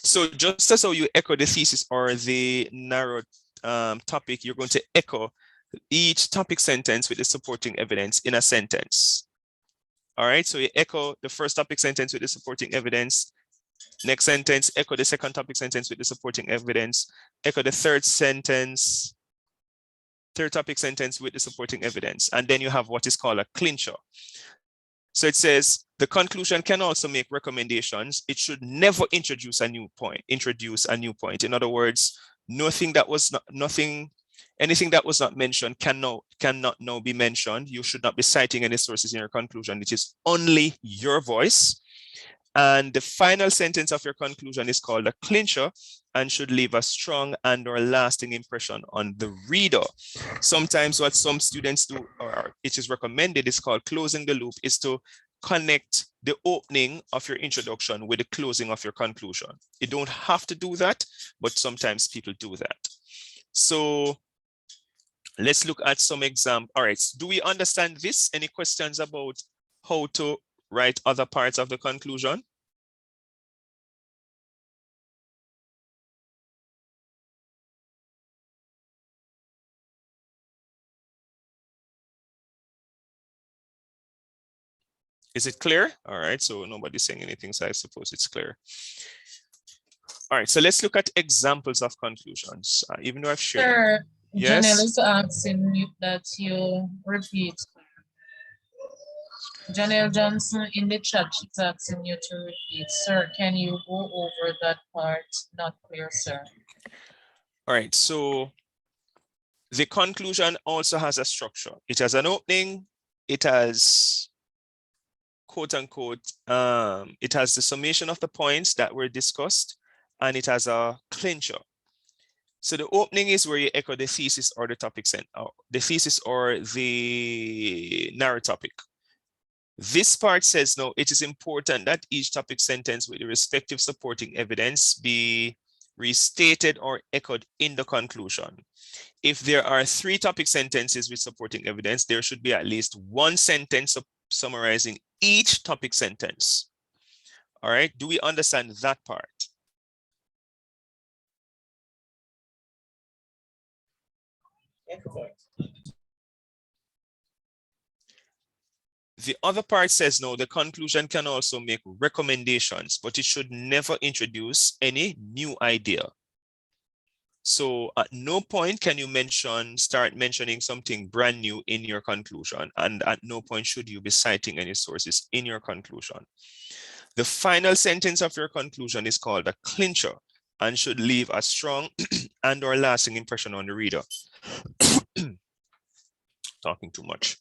So just as how you echo the thesis or the narrow topic, you're going to echo each topic sentence with the supporting evidence in a sentence. All right, so you echo the first topic sentence with the supporting evidence. Next sentence, echo the second topic sentence with the supporting evidence. Echo the third topic sentence with the supporting evidence. And then you have what is called a clincher. So it says the conclusion can also make recommendations. It should never introduce a new point. In other words, anything that was not mentioned cannot now be mentioned. You should not be citing any sources in your conclusion. It is only your voice. And the final sentence of your conclusion is called a clincher and should leave a strong and or lasting impression on the reader. Sometimes what some students do, or it is recommended, is called closing the loop, is to connect the opening of your introduction with the closing of your conclusion. You don't have to do that, but sometimes people do that. So let's look at some examples. All right, do we understand this? Any questions about how to write other parts of the conclusion? Is it clear? All right, so nobody's saying anything, so I suppose it's clear. All right, so let's look at examples of conclusions, even though I've shared. Sir, Yes. Janelle is asking you that you repeat. Janelle Johnson in the chat, she's asking you to repeat. Sir, can you go over that part? Not clear, sir. All right, so the conclusion also has a structure. It has an opening, it has quote unquote, it has the summation of the points that were discussed, and it has a clincher. So the opening is where you echo the thesis or the topic the thesis or the narrow topic. This part says, no, it is important that each topic sentence with the respective supporting evidence be restated or echoed in the conclusion. If there are 3 topic sentences with supporting evidence, there should be at least 1 sentence summarizing each topic sentence. All right, do we understand that part? The other part says, no, the conclusion can also make recommendations, but it should never introduce any new idea. So at no point can you start mentioning something brand new in your conclusion, and at no point should you be citing any sources in your conclusion. The final sentence of your conclusion is called a clincher and should leave a strong and or lasting impression on the reader. Talking too much.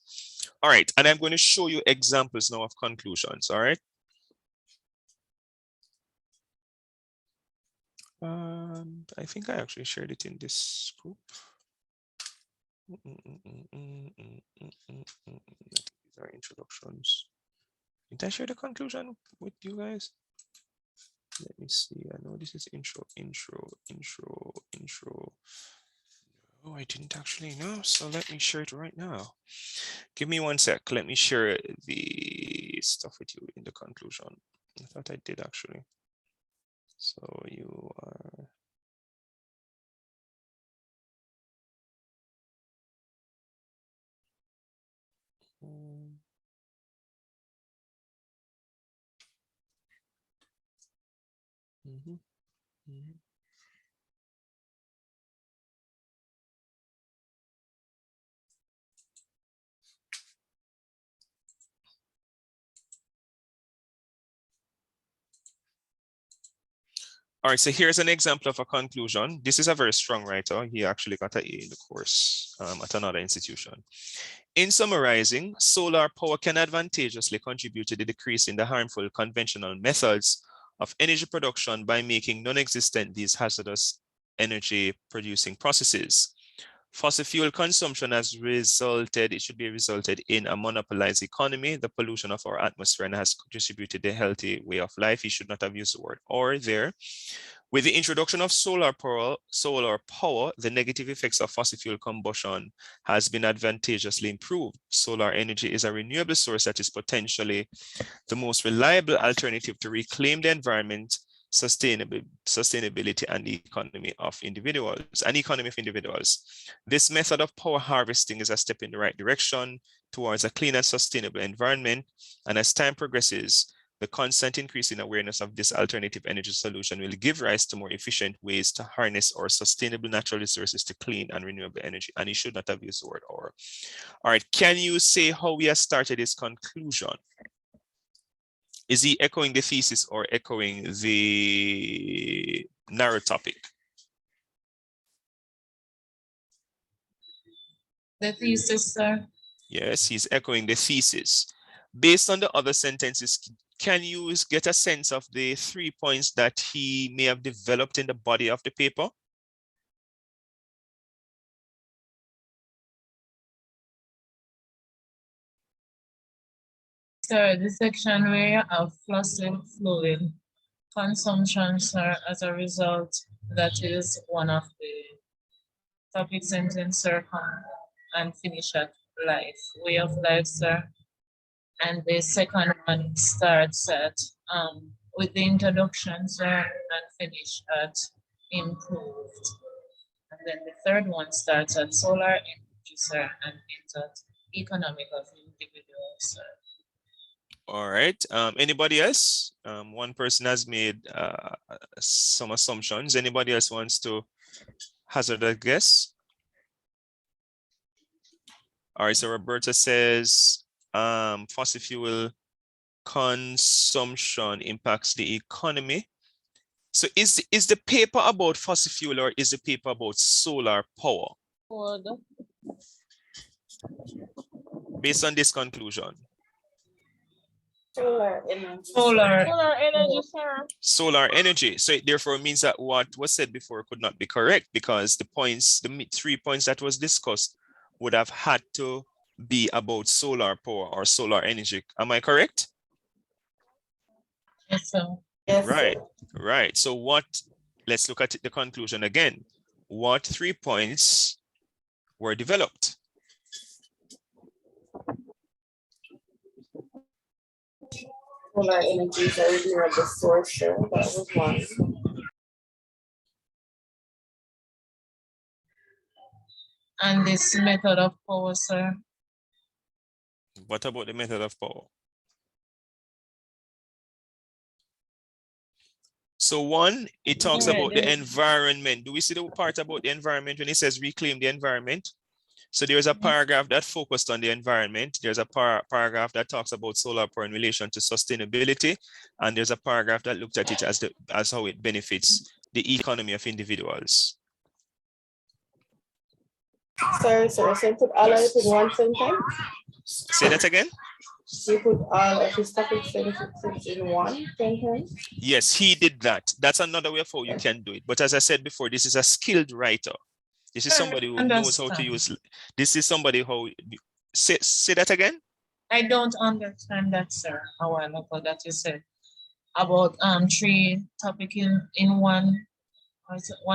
All right, and I'm going to show you examples now of conclusions, all right? I think I actually shared it in this group. These are introductions. Did I share the conclusion with you guys? Let me see. I know this is intro. Oh, I didn't actually know. So let me share it right now. Give me 1 sec. Let me share the stuff with you in the conclusion. I thought I did actually. So you are. All right, so here's an example of a conclusion. This is a very strong writer. He actually got an A in the course at another institution. In summarizing, solar power can advantageously contribute to the decrease in the harmful conventional methods of energy production by making non-existent these hazardous energy producing processes. Fossil fuel consumption has resulted in a monopolized economy, the pollution of our atmosphere, and has contributed to a healthy way of life. He should not have used the word or there. With the introduction of solar power, the negative effects of fossil fuel combustion has been advantageously improved. Solar energy is a renewable source that is potentially the most reliable alternative to reclaim the environment, sustainability, and the economy of individuals. This method of power harvesting is a step in the right direction towards a clean and sustainable environment. And as time progresses, the constant increase in awareness of this alternative energy solution will give rise to more efficient ways to harness our sustainable natural resources to clean and renewable energy. And he should not have used the word or. All right, can you say how we have started this conclusion? Is he echoing the thesis or echoing the narrow topic? The thesis, sir. Yes, he's echoing the thesis. Based on the other sentences can you get a sense of the 3 points that he may have developed in the body of the paper? Sir, the section where you have fluid fluid consumption, sir, as a result, that is one of the topic sentence, sir, come and finish at life, way of life, sir. And the second one starts at with the introduction, sir, and finish at improved. And then the third one starts at solar energy, sir, and ends at economic of individuals, sir. All right. Anybody else? One person has made some assumptions. Anybody else wants to hazard a guess? All right. So Roberta says fossil fuel consumption impacts the economy. So is the paper about fossil fuel or is the paper about solar power? Based on this conclusion. Solar energy. Solar. Solar energy, sir. Solar energy. So it therefore means that what was said before could not be correct because the points, the 3 points that was discussed would have had to be about solar power or solar energy. Am I correct? Yes, sir. Yes, Right, sir. right. So what, let's look at the conclusion again. What 3 points were developed? Solar energy is a renewable source, sir. That was one. And this method of power, sir. What about the method of power? So one, it talks about the environment. Do we see the part about the environment when it says reclaim the environment? So there's a paragraph that focused on the environment. There's a paragraph that talks about solar power in relation to sustainability. And there's a paragraph that looked at it as how it benefits the economy of individuals. Sorry, sir. So you put all of it in one sentence? Say that again? You put all of his topic sentences in one sentence? Yes, he did that. That's another way of how you can do it. But as I said before, this is a skilled writer. This is somebody who knows how to use. This is somebody who say that again. I don't understand that, sir. A while ago that you said about 3 topic in one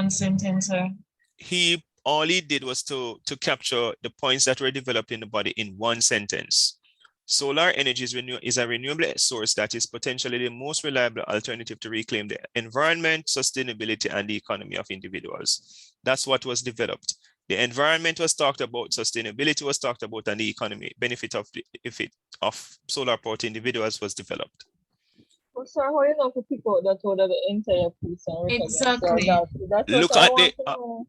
sentence, sir. All he did was to capture the points that were developed in the body in one sentence. Solar energy is a renewable source that is potentially the most reliable alternative to reclaim the environment, sustainability, and the economy of individuals. That's what was developed. The environment was talked about, sustainability was talked about, and the economy benefit of solar power to individuals was developed. Well, sir, how you know to pick out that out of the entire piece? Exactly. That's Look at the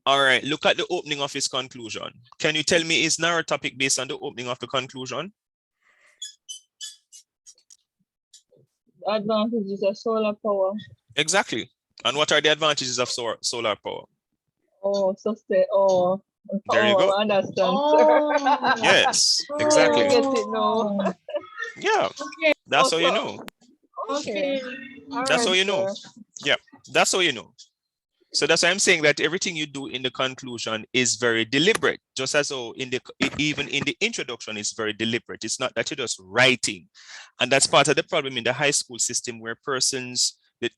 all right. Look at the opening of his conclusion. Can you tell me is narrow topic based on the opening of the conclusion? Advantages of solar power. Exactly. And what are the advantages of solar power? Oh, There you go. I understand, Oh. sir. Yes, exactly. I get it now. Yeah, Okay. that's how you know. Okay. That's how you know. Yeah, that's how you know. So that's why I'm saying that everything you do in the conclusion is very deliberate, just as though even in the introduction is very deliberate. It's not that you're just writing. And that's part of the problem in the high school system where the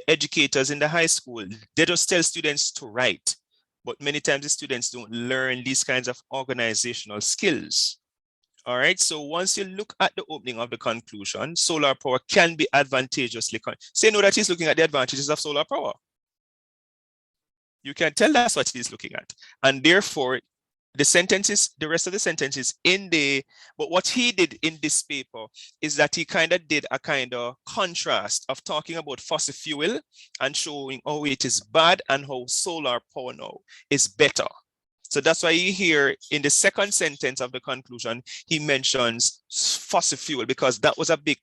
educators in the high school, they just tell students to write. But many times the students don't learn these kinds of organizational skills. All right, so once you look at the opening of the conclusion, solar power can be advantageously. Say no that he's looking at the advantages of solar power. You can tell that's what he's looking at. And therefore, the rest of the sentences but what he did in this paper is that he kind of did a kind of contrast of talking about fossil fuel and showing how it is bad and how solar power now is better. So that's why you hear in the second sentence of the conclusion, he mentions fossil fuel because that was the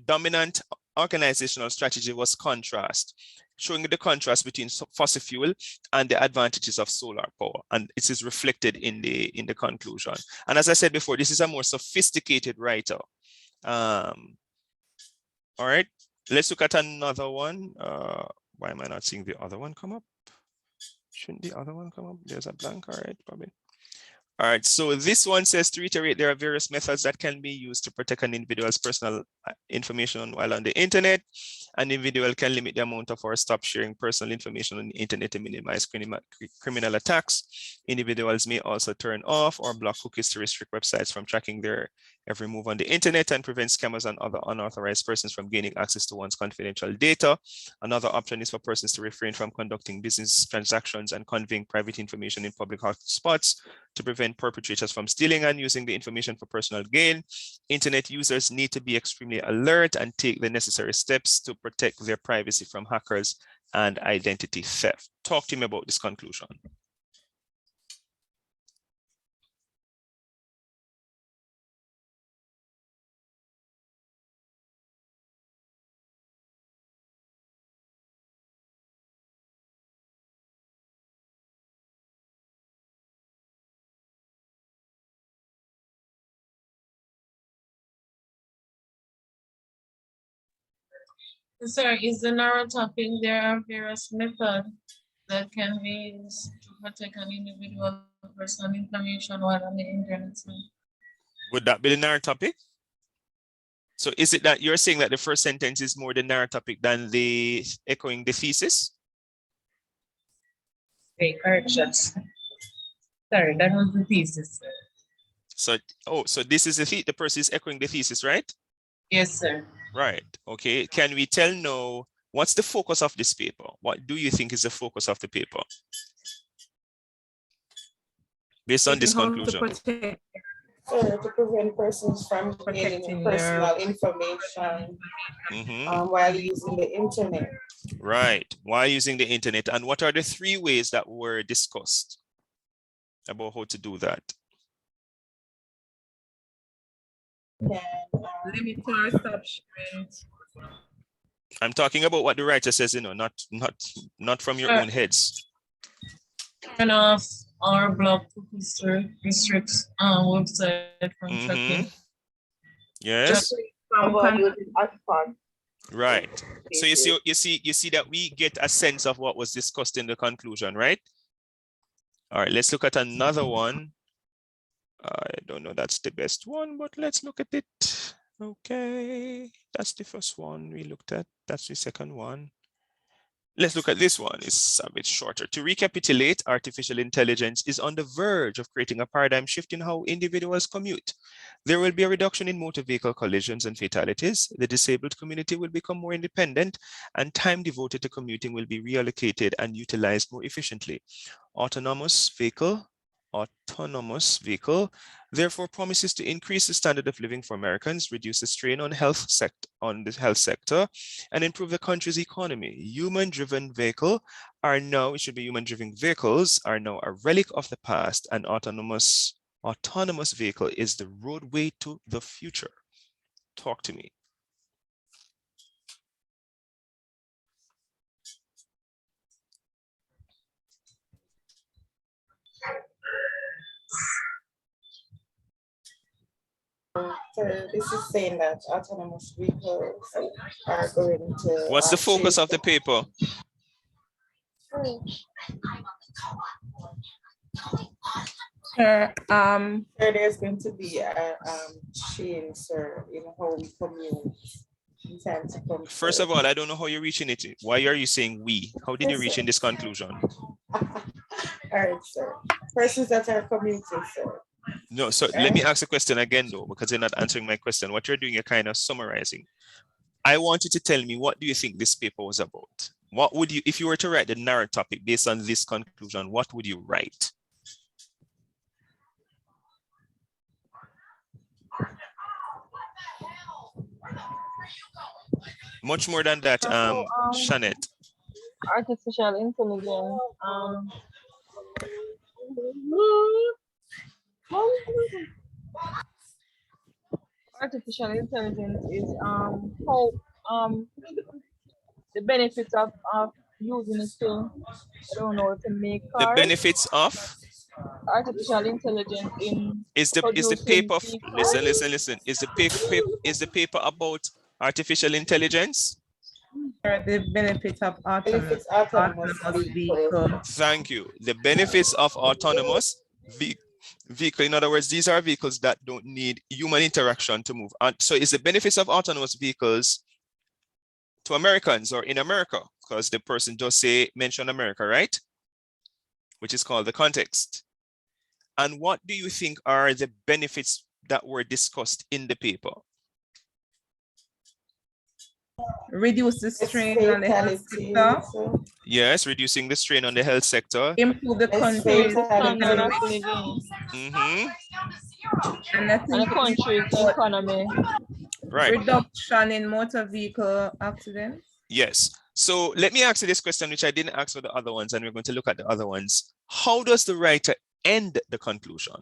dominant organizational strategy was contrast, showing the contrast between fossil fuel and the advantages of solar power. And it is reflected in the conclusion. And as I said before, this is a more sophisticated writer. All right, let's look at another one. Why am I not seeing the other one come up? Shouldn't the other one come up? There's a blank. All right, probably. All right, so this one says, to reiterate, there are various methods that can be used to protect an individual's personal information while on the internet. An individual can limit the amount of or stop sharing personal information on the internet to minimize criminal attacks. Individuals may also turn off or block cookies to restrict websites from tracking their every move on the internet and prevent scammers and other unauthorized persons from gaining access to one's confidential data. Another option is for persons to refrain from conducting business transactions and conveying private information in public hotspots to prevent perpetrators from stealing and using the information for personal gain. Internet users need to be extremely alert and take the necessary steps to protect their privacy from hackers and identity theft. Talk to me about this conclusion. Sir, is the narrow topic, there are various methods that can be used to protect an individual personal information while on the internet. Would that be the narrow topic? So is it that you're saying that the first sentence is more the narrow topic than the echoing the thesis? Okay, corrections. Sorry, that was the thesis, sir. So, so this is the person is echoing the thesis, right? Yes, sir. Right. Okay. Can we tell now what's the focus of this paper? What do you think is the focus of the paper? Based on this conclusion. To prevent persons from getting personal information while using the internet. Right. While using the internet. And what are the 3 ways that were discussed about how to do that? Limit or stop sharing. I'm talking about what the writer says, you know, not from your own heads. Turn off or block cookies to restrict website from tracking. Yes. Right. So you see that we get a sense of what was discussed in the conclusion, right? All right, let's look at another one. I don't know that's the best one, but let's look at it. Okay, that's the first one we looked at. That's the second one. Let's look at this one. It's a bit shorter. To recapitulate, artificial intelligence is on the verge of creating a paradigm shift in how individuals commute. There will be a reduction in motor vehicle collisions and fatalities. The disabled community will become more independent, and time devoted to commuting will be reallocated and utilized more efficiently. Autonomous vehicle therefore promises to increase the standard of living for Americans, reduce the strain on the health sector, and improve the country's economy. Human-driven vehicles are now a relic of the past, and autonomous vehicle is the roadway to the future. Talk to me. So this is saying that autonomous vehicles are going to... What's the focus of the paper? There's going to be a change, sir, in how we commute. First of all, I don't know how you're reaching it. Why are you saying we? How did you reach in this conclusion? All right, sir. Persons that are commuting, sir. No, so let me ask the question again, though, because you're not answering my question. What you're doing, you're kind of summarizing. I want you to tell me, what do you think this paper was about? What would you, if you were to write the narrow topic based on this conclusion, what would you write? Much more than that, Shanette. Artificial intelligence. Artificial intelligence is how the benefits of using it to, I don't know, to make cars. The benefits of artificial intelligence in Is the paper listen, is the paper about artificial intelligence? The benefits of Benefits autonomous autonomous vehicle. Thank you. The benefits of autonomous vehicle. In other words, these are vehicles that don't need human interaction to move. And so is the benefits of autonomous vehicles to Americans or in America? Because the person just mention America, right? Which is called the context. And what do you think are the benefits that were discussed in the paper? Reduce the strain on the health sector. Yes, reducing the strain on the health sector. Improve the country's economic. And the country's economy. Right. Reduction in motor vehicle accidents. Yes. So let me ask you this question, which I didn't ask for the other ones, and we're going to look at the other ones. How does the writer end the conclusion?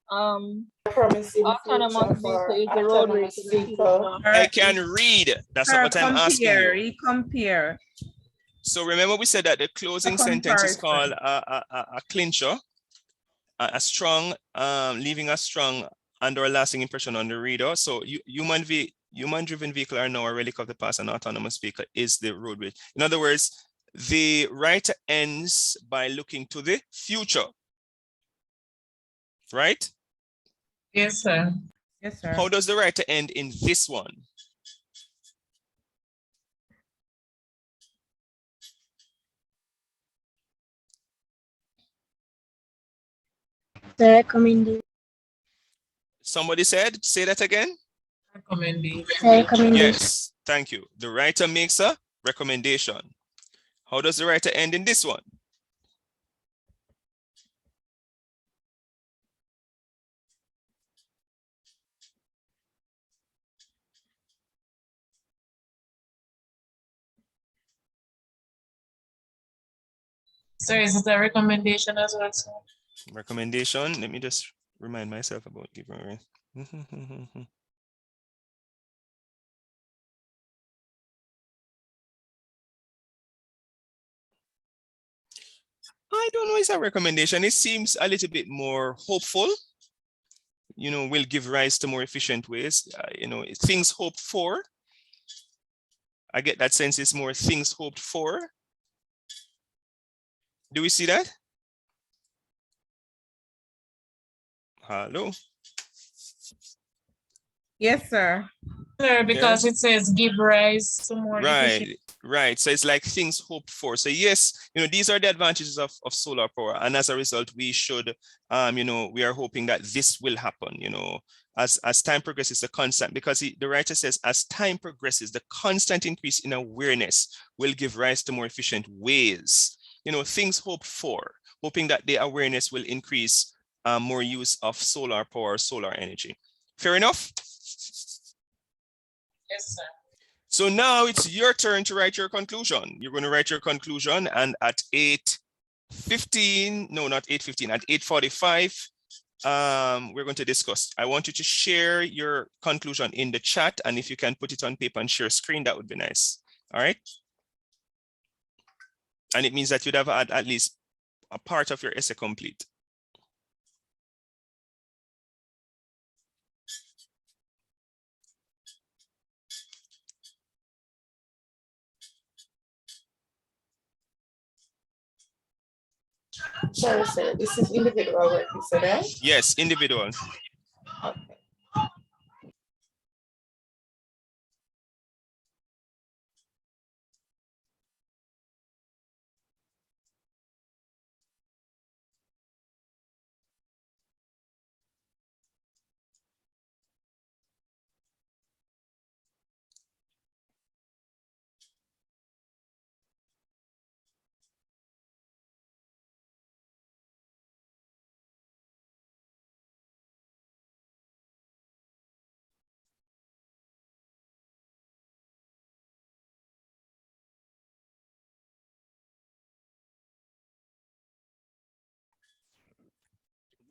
Autonomous vehicle is the roadway vehicle. I can read. That's not what I'm asking you. Compare. So remember we said that the closing sentence is called a clincher, a strong, leaving a strong and or lasting impression on the reader. So human-driven vehicle are now a relic of the past, and autonomous vehicle is the roadway. In other words, the writer ends by looking to the future, right? Yes, sir. Yes, sir. How does the writer end in this one? The recommendation. Somebody said, say that again. Recommendation. Yes, thank you. The writer makes a recommendation. How does the writer end in this one? So is it a recommendation as well, sir? Recommendation. Let me just remind myself about giving. I don't know, it's a recommendation. It seems a little bit more hopeful. You know, will give rise to more efficient ways. You know, things hoped for. I get that sense it's more things hoped for. Do we see that? Hello? Yes, sir. Sir, because it says give rise to more efficient. Right. So it's like things hoped for. So yes, you know, these are the advantages of solar power. And as a result, we should, you know, we are hoping that this will happen, you know, as time progresses, the constant, because the writer says, as time progresses, the constant increase in awareness will give rise to more efficient ways. You know, things hoped for, hoping that the awareness will increase more use of solar power, solar energy. Fair enough? Yes, sir. So now it's your turn to write your conclusion. You're going to write your conclusion, and at 8:15, no, not 8:15, at 8:45, we're going to discuss. I want you to share your conclusion in the chat, and if you can put it on paper and share screen, that would be nice. All right. And it means that you'd have had at least a part of your essay complete. Sorry, sir. This is individual work, you said, right? Yes, individual. Okay.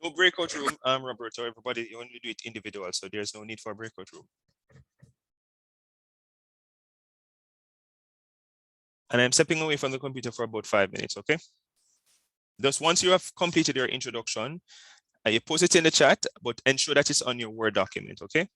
No breakout room, Roberto. Everybody, you only do it individual, so there's no need for a breakout room. And I'm stepping away from the computer for about 5 minutes, okay? Just once you have completed your introduction, You post it in the chat, but ensure that it's on your Word document, okay?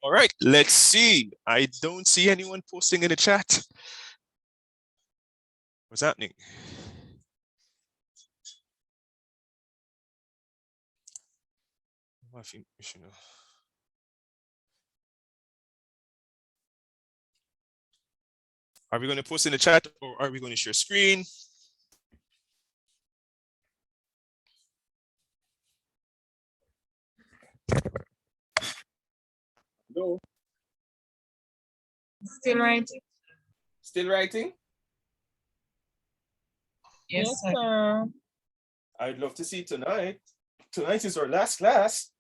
All right, let's see. I don't see anyone posting in the chat. What's happening? I think we should know. Are we going to post in the chat or are we going to share screen? No. Still writing? Still writing? Yes, sir. I'd love to see tonight. Tonight is our last class.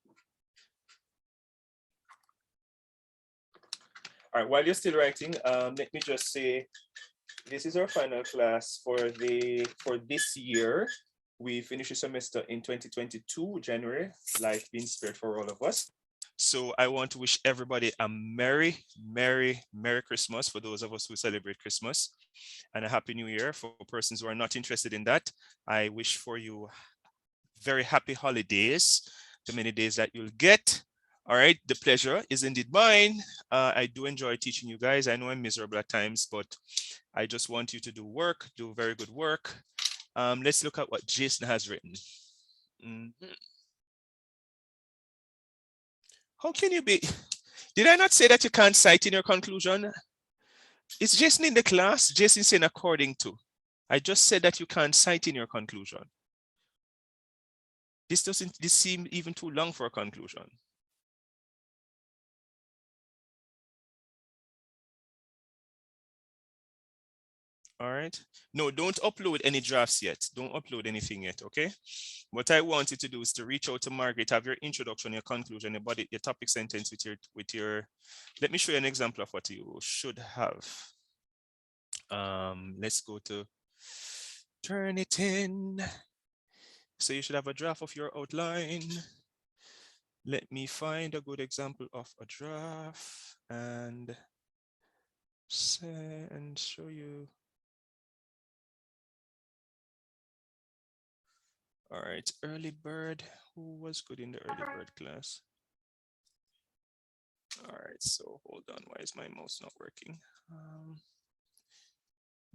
All right, while you're still writing, let me just say, this is our final class for this year. We finished the semester in 2022, January, life being spared for all of us. So I want to wish everybody a Merry Christmas for those of us who celebrate Christmas, and a Happy New Year for persons who are not interested in that. I wish for you very happy holidays, the many days that you'll get. All right, the pleasure is indeed mine. I do enjoy teaching you guys. I know I'm miserable at times, but I just want you to do work, do very good work. Let's look at what Jason has written. How can you be? Did I not say that you can't cite in your conclusion? Is Jason in the class? Jason saying according to. I just said that you can't cite in your conclusion. This seem even too long for a conclusion. All right. No, don't upload any drafts yet. Don't upload anything yet, okay? What I want you to do is to reach out to Margaret, have your introduction, your conclusion, your body, your topic sentence with your, let me show you an example of what you should have. Let's go to Turnitin. So you should have a draft of your outline. Let me find a good example of a draft and show you. All right, early bird. Who was good in the early bird class? All right, so hold on. Why is my mouse not working?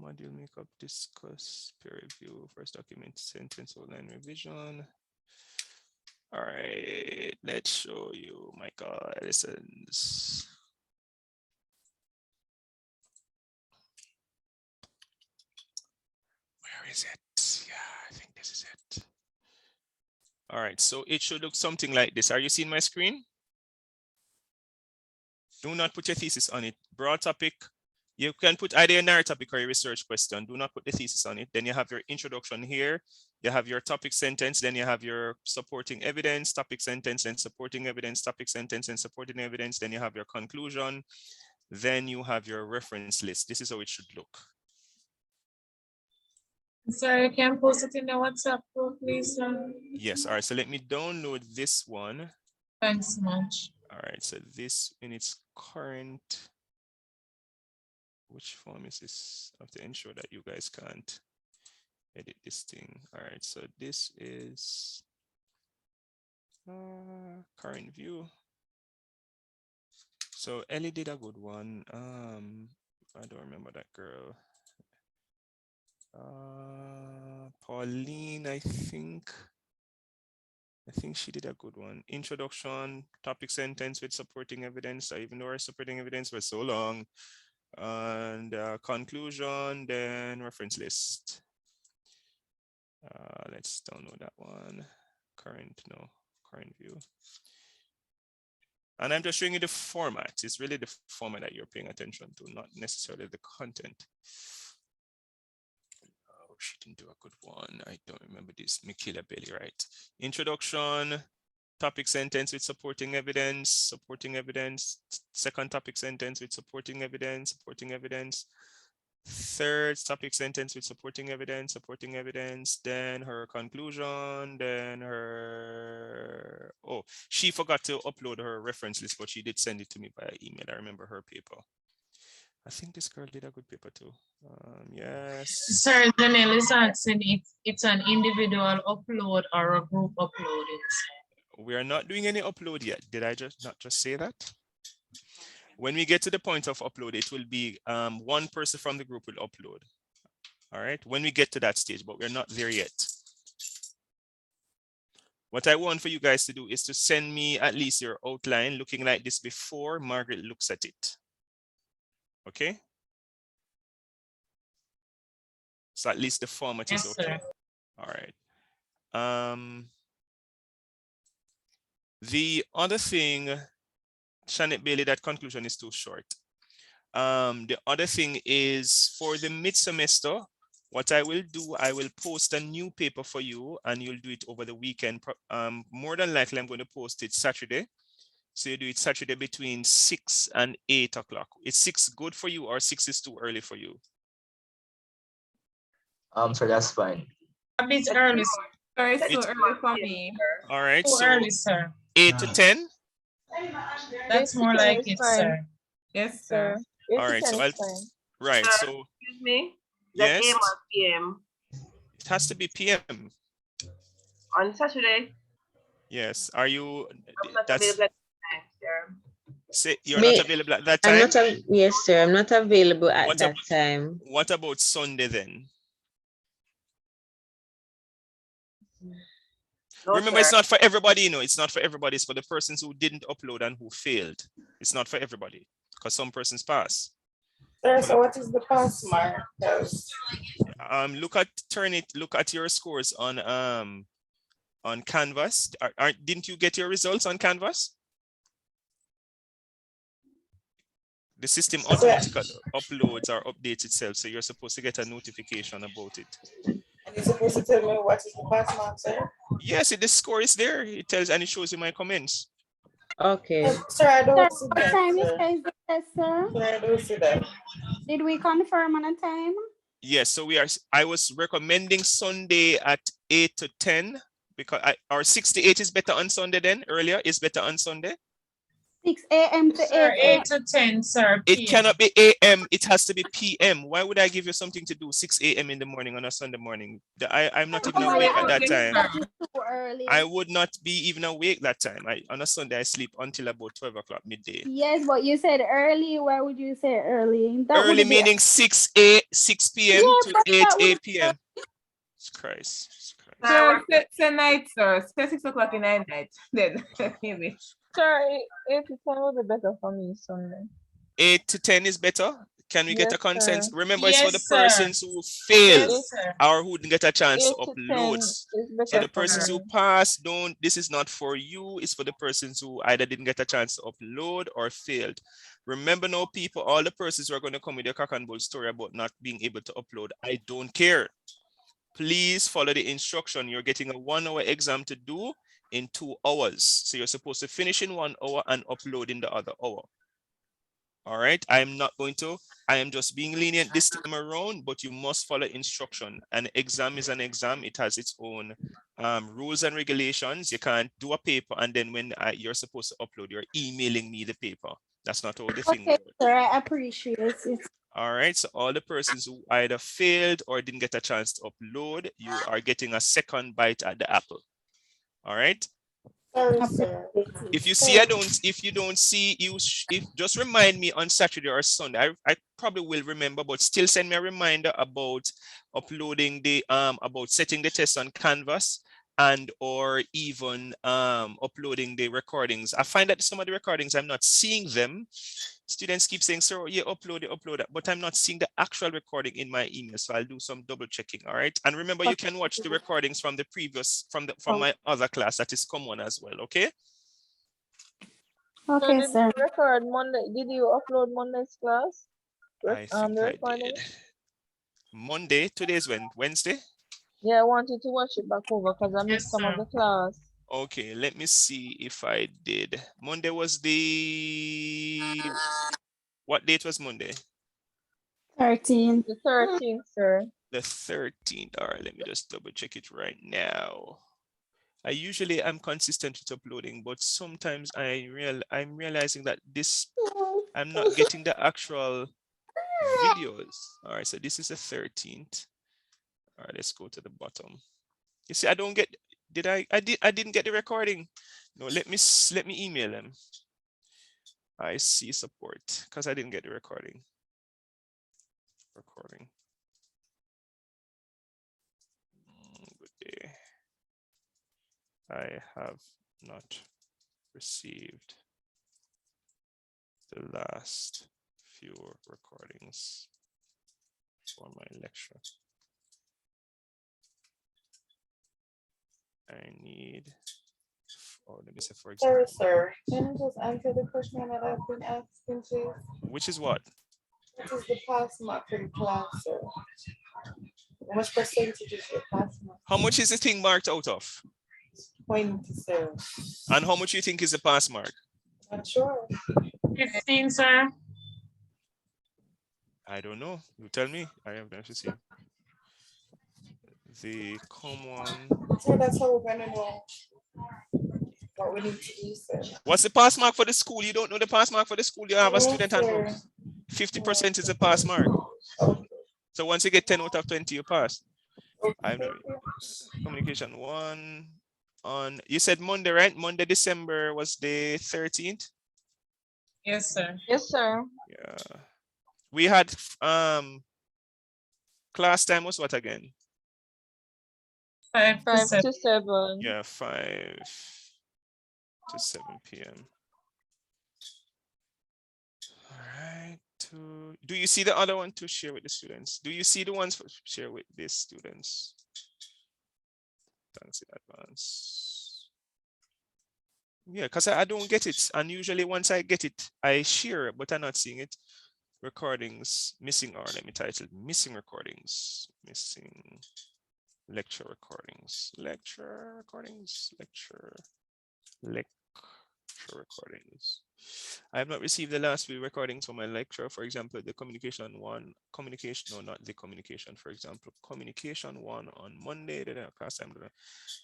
Module makeup, discuss, peer review, first document, sentence, outline revision. All right, let's show you my lessons. Where is it? Yeah, I think this is it. All right, so it should look something like this. Are you seeing my screen? Do not put your thesis on it. Broad topic. You can put either a narrative topic or a research question. Do not put the thesis on it. Then you have your introduction here. You have your topic sentence. Then you have your supporting evidence, topic sentence, and supporting evidence, topic sentence, and supporting evidence. Then you have your conclusion. Then you have your reference list. This is how it should look. Sorry, you can post it in the WhatsApp group, please. Yes. All right. So let me download this one. Thanks so much. All right. So this in its current. Which form is this? I have to ensure that you guys can't edit this thing. All right, so this is current view. So Ellie did a good one. I don't remember that girl. Pauline, I think she did a good one. Introduction, topic sentence with supporting evidence. Even though our supporting evidence was so long. And conclusion, then reference list. Let's download that one. Current view. And I'm just showing you the format. It's really the format that you're paying attention to, not necessarily the content. Oh, she didn't do a good one. I don't remember this. Michaela Bailey, right? Introduction. Topic sentence with supporting evidence, second topic sentence with supporting evidence, third topic sentence with supporting evidence, then her conclusion, then her, oh, she forgot to upload her reference list, but she did send it to me via email. I remember her paper. I think this girl did a good paper too. Yes. Sorry, Daniel is asking if it's an individual upload or a group upload. We are not doing any upload yet. Did I not just say that? When we get to the point of upload, it will be one person from the group will upload. All right, when we get to that stage, but we're not there yet. What I want for you guys to do is to send me at least your outline looking like this before Margaret looks at it. Okay. So at least the format is okay. All right. The other thing, Shanette Bailey, that conclusion is too short. The other thing is for the mid-semester, what I will do, I will post a new paper for you and you'll do it over the weekend. More than likely, I'm going to post it Saturday. So you do it Saturday between 6 and 8 o'clock. Is 6 good for you or 6 is too early for you? So that's fine. A bit early, sir. Sorry, it's too early for me. All right, Too so early, sir. 8 to 10? That's more like it, sir. Yes, sir. All right, so I'll, right, Sir, so excuse me. The yes, AM or PM it has to be PM. on Saturday. Yes, are you, I'm not that's, available at the time, sir. say you're not available at that I'm time? not, yes, sir. I'm not available at What that time. What about Sunday then? No, Remember, sir. it's not for everybody, you know, it's not for everybody. It's for the persons who didn't upload and who failed. It's not for everybody because some persons pass. Sir, so what is the pass mark? Look at your scores on Canvas. Didn't you get your results on Canvas? The system automatically uploads or updates itself, so you're supposed to get a notification about it. And you're supposed to tell me what is the pass mark, sir? Yes, the score is there. It tells and it shows you my comments. Okay. Sir, I don't see What that, time sir. is guys, sir? Sir, I don't see that. Did we confirm on a time? Yes, so I was recommending Sunday at 8 to 10 because or 6 to 8 is better on Sunday then. Earlier is better on Sunday. 6 a.m. to Sir, 8 a.m. 8 to 10, sir. It cannot be AM, it has to be PM. Why would I give you something to do 6 a.m. in the morning on a Sunday morning? I'm not even awake at that time. That is too early. I would not be even awake that time. On a Sunday, I sleep until about 12 o'clock midday. Yes, but you said early. Why would you say early? That Early would meaning 6 p.m. to 8 p.m. Christ. Sir, say night, sir. Say 6 o'clock in the night. Then maybe. Sir, 8 to 10 would be better for me Sunday. 8 to 10 is better. Can we get a consensus? Sir. Remember, it's for the Yes, sir. persons who fail Yes, sir. or who didn't get a chance to 8 to 10 upload. is So better the persons for who me. pass, this is not for you. It's for the persons who either didn't get a chance to upload or failed. Remember now, people, all the persons who are going to come with their cock and bull story about not being able to upload, I don't care. Please follow the instruction. You're getting a 1 hour exam to do in 2 hours. So you're supposed to finish in 1 hour and upload in the other hour. All right, I am just being lenient this time around, but you must follow instruction. An exam is an exam. It has its own rules and regulations. You can't do a paper and then when you're supposed to upload, you're emailing me the paper. That's not how the thing works. sir, I appreciate it. All right, so all the persons who either failed or didn't get a chance to upload, you are getting a second bite at the apple. All right. Sorry, sir. If you see, if you don't see, just remind me on Saturday or Sunday. I probably will remember, but still send me a reminder about uploading about setting the test on Canvas and or even uploading the recordings. I find that some of the recordings, I'm not seeing them. Students keep saying, sir, yeah, upload it, but I'm not seeing the actual recording in my email. So I'll do some double checking. All right. And remember, you can watch the recordings from the previous, from my other class, that is COM ONE as well. Okay. Okay, So sir. Did you record Monday? Did you upload Monday's class? I think the I recording? did. Monday, today is Wednesday? Yeah, I wanted to watch it back over because I missed some of the class. Okay, let me see if I did. Monday was what date was Monday? 13. The 13th, sir. The 13th. All right, let me just double check it right now. I usually am consistent with uploading, but sometimes I'm realizing that I'm not getting the actual videos. All right, so this is the 13th. All right, let's go to the bottom. You see, I don't get, I didn't get the recording. No, let me email them. I see support because I didn't get the recording. Good day. I have not received the last few recordings for my lecture. I need, oh, let me say, for example. Sorry, sir. Can you just answer the question that I've been asking, please? Which is what? What is the pass mark for the class, sir? How much percentage is your pass mark? How much is the thing marked out of? 20, sir. And how much you think is the pass mark? Not sure. 15, sir. I don't know. You tell me. I have not received. The common. So that's how we're gonna know what we need to do, sir. What's the pass mark for the school? You don't know the pass mark for the school. You have a No, student handbook. sir. 50% is a pass mark. Okay. So once you get 10 out of 20, you pass. Okay. I know. Communication 1 on, you said Monday, right? Monday, December was the 13th. Yes, sir. Yes, sir. Yeah. We had class time was what again? 5 to 5 7. to 7. Yeah, 5 to 7 p.m. All right. Do you see the other one to share with the students? Do you see the ones for share with the students? Thanks in advance. Yeah, because I don't get it. And usually once I get it, I share it, but I'm not seeing it. Recordings missing, or let me title missing recordings, missing lecture recordings, lecture recordings. I have not received the last few recordings for my lecture. For example, the communication 1, communication, no, not the communication, for example, communication 1 on Monday, class time.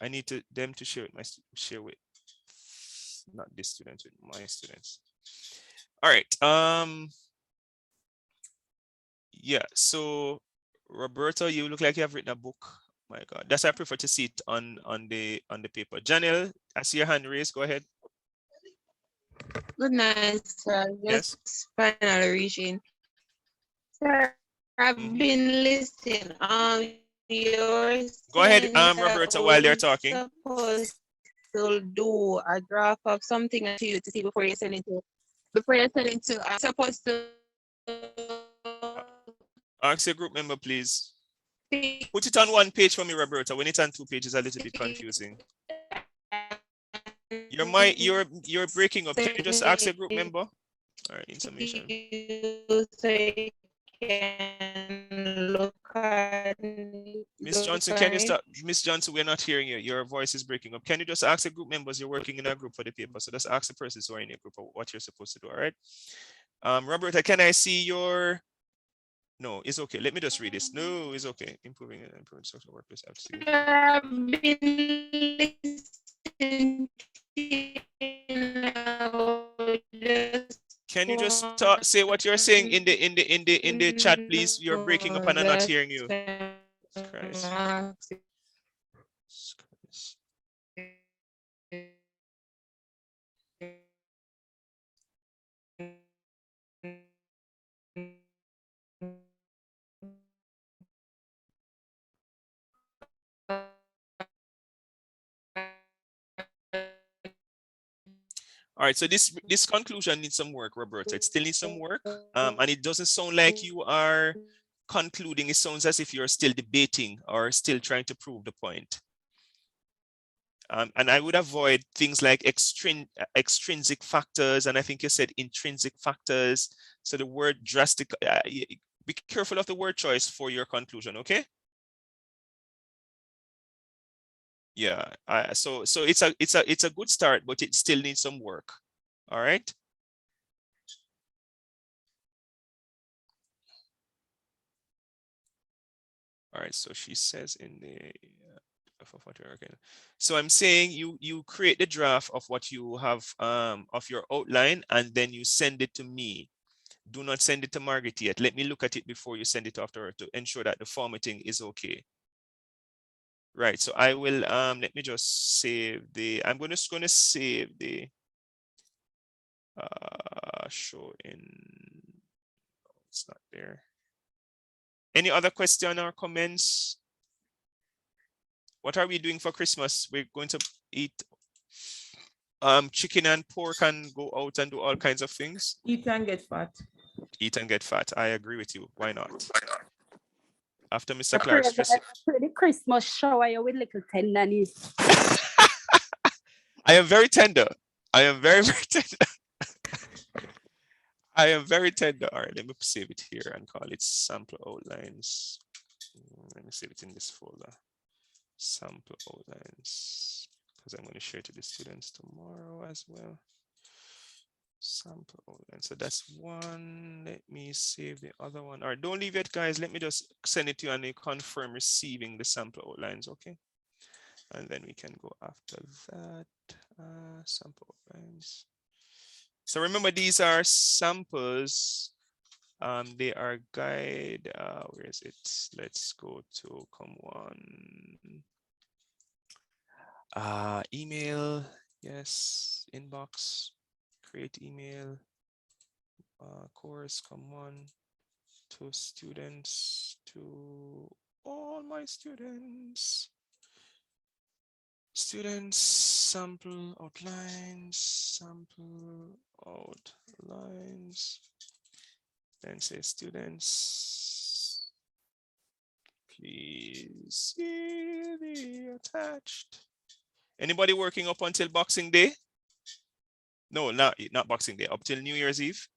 I need them to share with share with not this student, with my students. All right. Yeah, so Roberto, you look like you have written a book. My God, that's why I prefer to see it on the paper. Janelle, I see your hand raised. Go ahead. Good night, sir. Yes. Just finally reaching. Sir, I've been listening. Go ahead, Roberta, while they're talking. Supposed to do a draft of something to you to see before you send it to. Before you send it to, I'm supposed to. Ask your group member, please. Put it on one page for me, Roberta. When it's on 2 pages, a little bit confusing. You're breaking up. Can you just ask your group member? All right, information. Miss Johnson, can you stop? Miss Johnson, we're not hearing you. Your voice is breaking up. Can you just ask the group members? You're working in a group for the paper, so just ask the persons who are in your group what you're supposed to do. All right. Roberta, can I see your? No, it's okay. Let me just read this. No, it's okay. Improving social workplace. Can you just say what you're saying in the chat, please? You're breaking up and I'm not hearing you. Christ. All right, so this conclusion needs some work, Roberta. It still needs some work, and it doesn't sound like you are concluding. It sounds as if you're still debating or still trying to prove the point. And I would avoid things like extrinsic factors, and I think you said intrinsic factors. So the word drastic, be careful of the word choice for your conclusion, okay? Yeah, so it's a good start, but it still needs some work. All right. All right, so she says in the so I'm saying you create the draft of what you have of your outline, and then you send it to me. Do not send it to Margaret yet. Let me look at it before you send it after her to ensure that the formatting is okay. Right, so I will let me just save the, I'm just gonna save the show in, it's not there. Any other question or comments? What are we doing for Christmas? We're going to eat chicken and pork and go out and do all kinds of things. Eat and get fat. Eat and get fat. I agree with you. Why not? After Mr. I pray Clark's that the Christmas shower you with little tenderness. I am very tender. I am very, very tender. I am very tender. All right, let me save it here and call it sample outlines. Let me save it in this folder. Sample outlines, because I'm going to share it to the students tomorrow as well. Sample outlines. So that's one. Let me save the other one. All right, don't leave it, guys. Let me just send it to you and you confirm receiving the sample outlines, okay? And then we can go after that. Sample outlines. So remember, these are samples. They are guide. Where is it? Let's go to COM ONE. Email. Yes. Inbox. Create email. Course COM ONE to students, to all my students. Students, sample outlines, sample outlines. Then say students, please see the attached. Anybody working up until Boxing Day? No, not Boxing Day, up till New Year's Eve.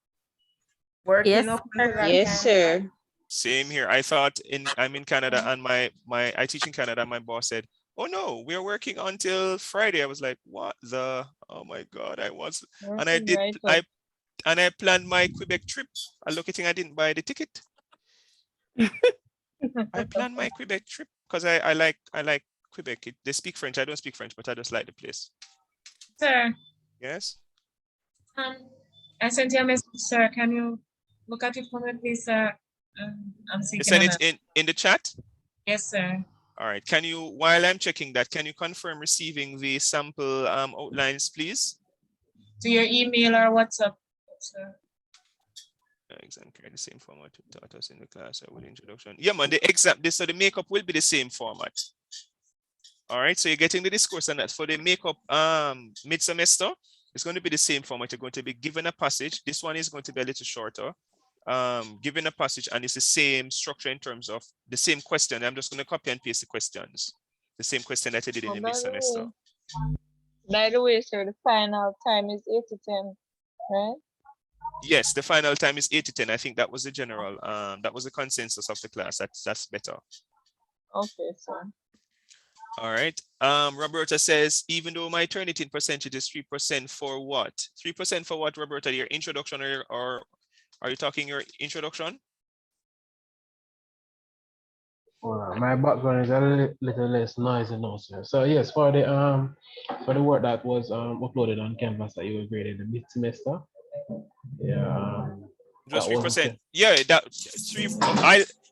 Working up until that Yes, sir. Same here. I thought I'm in Canada and I teach in Canada. And my boss said, "Oh no, we're working until Friday." I was like, "What the? Oh my God!" I was, and I did. I planned my Quebec trip. I look at it, I didn't buy the ticket. I planned my Quebec trip because I like Quebec. They speak French. I don't speak French, but I just like the place. Sir. Yes. I sent you a message, sir. Can you look at it for me, please, sir? I'm seeking. You send it in the chat? Yes, sir. All right. Can you, while I'm checking that, can you confirm receiving the sample outlines, please? To your email or WhatsApp, sir. Exam carry the same format you taught us in the class or with introduction. Yeah, man, the exam, so the makeup will be the same format. All right, so you're getting the discourse on that. For the makeup mid-semester, it's going to be the same format. You're going to be given a passage. This one is going to be a little shorter. Given a passage, and it's the same structure in terms of the same question. I'm just going to copy and paste the questions. The same question that I did in the mid-semester. By the way, sir, the final time is 8 to 10, right? Yes, the final time is 8 to 10. I think that was the general, that was the consensus of the class. That's better. Okay, sir. All right. Roberta says, even though my Turnitin percentage is 3% for what? 3% for what, Roberta? Your introduction or are you talking your introduction? My background is a little less noisy now, sir. So yes, for the work that was uploaded on Canvas that you were graded in the mid-semester. Yeah. Just 3%. Yeah, that 3.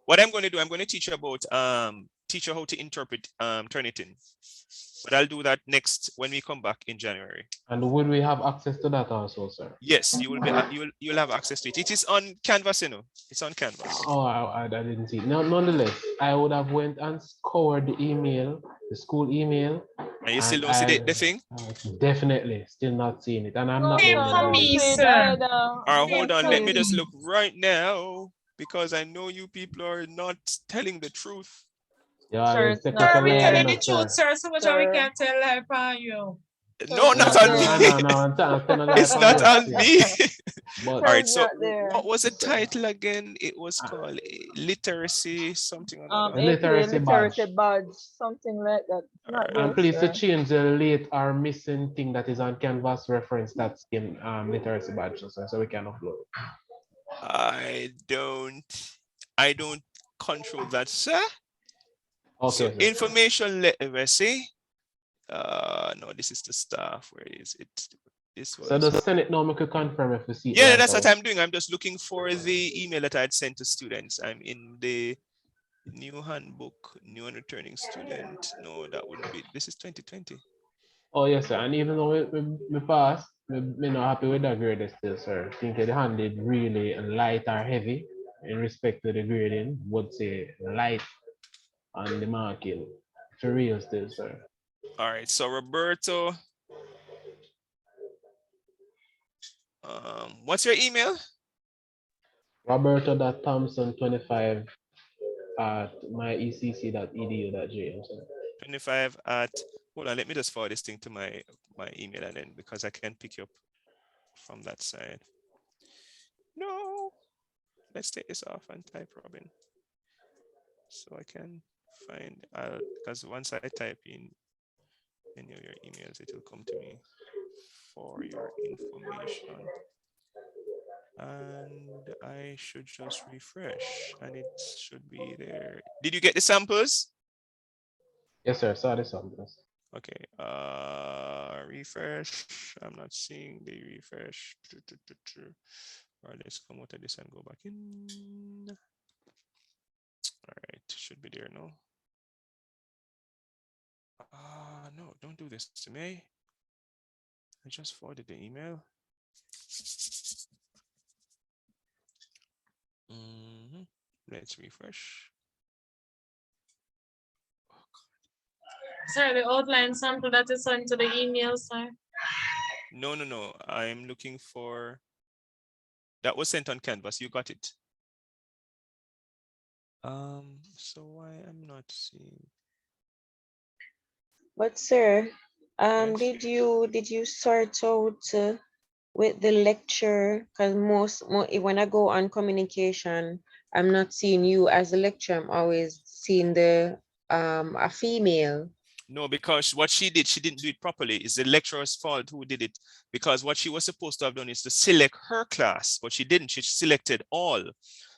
What I'm going to do, I'm going to teach you about teach you how to interpret Turnitin. But I'll do that next when we come back in January. And will we have access to that also, sir? Yes, you will be. You'll have access to it. It is on Canvas, you know. It's on Canvas. Oh, I didn't see it. No, nonetheless, I would have went and scoured the email, the school email. And you still don't see the thing? Definitely, still not seeing it. And I'm not. Same for me, sir. All right, hold on. Let me just look right now because I know you people are not telling the truth. Yeah, sir, we're telling the truth, sir. So much we can't tell lie upon you. No, not on me. It's not on me. All right, so what was the title again? It was called literacy something. Literacy badge, something like that. And please to change the late or missing thing that is on Canvas reference that's in literacy badge, so we can upload it. I don't control that, sir. Okay. So information literacy. No, this is the staff. Where is it? This was. So just send it now. We could confirm if we see. Yeah, that's what I'm doing. I'm just looking for the email that I had sent to students. I'm in the new handbook, new and returning student. No, that wouldn't be. This is 2020. Oh yes, sir. And even though me pass, me not happy with that grade still, sir. Think the handed really light or heavy in respect to the grading. Would say light on the marking. For real still, sir. All right, so Roberto, what's your email? Roberto.Thompson25 at myecc.edu.gm, sir. 25 at, hold on, let me just forward this thing to my email and then because I can't pick you up from that side. No, let's take this off and type Robin. So I can find, because once I type in any of your emails, it will come to me for your information. And I should just refresh and it should be there. Did you get the samples? Yes, sir. Saw the samples. Okay, refresh. I'm not seeing the refresh. All right, let's come out of this and go back in. All right, should be there now. No, don't do this to me. I just forwarded the email. Let's refresh. Sir, the outline sample that is sent to the email, sir. No. I'm looking for, that was sent on Canvas. You got it. So why I'm not seeing. But sir, Yes. did you sort out with the lecture? Because most when I go on communication, I'm not seeing you as a lecturer. I'm always seeing the a female. No, because what she didn't do it properly. It's the lecturer's fault who did it. Because what she was supposed to have done is to select her class, but she didn't. She selected all.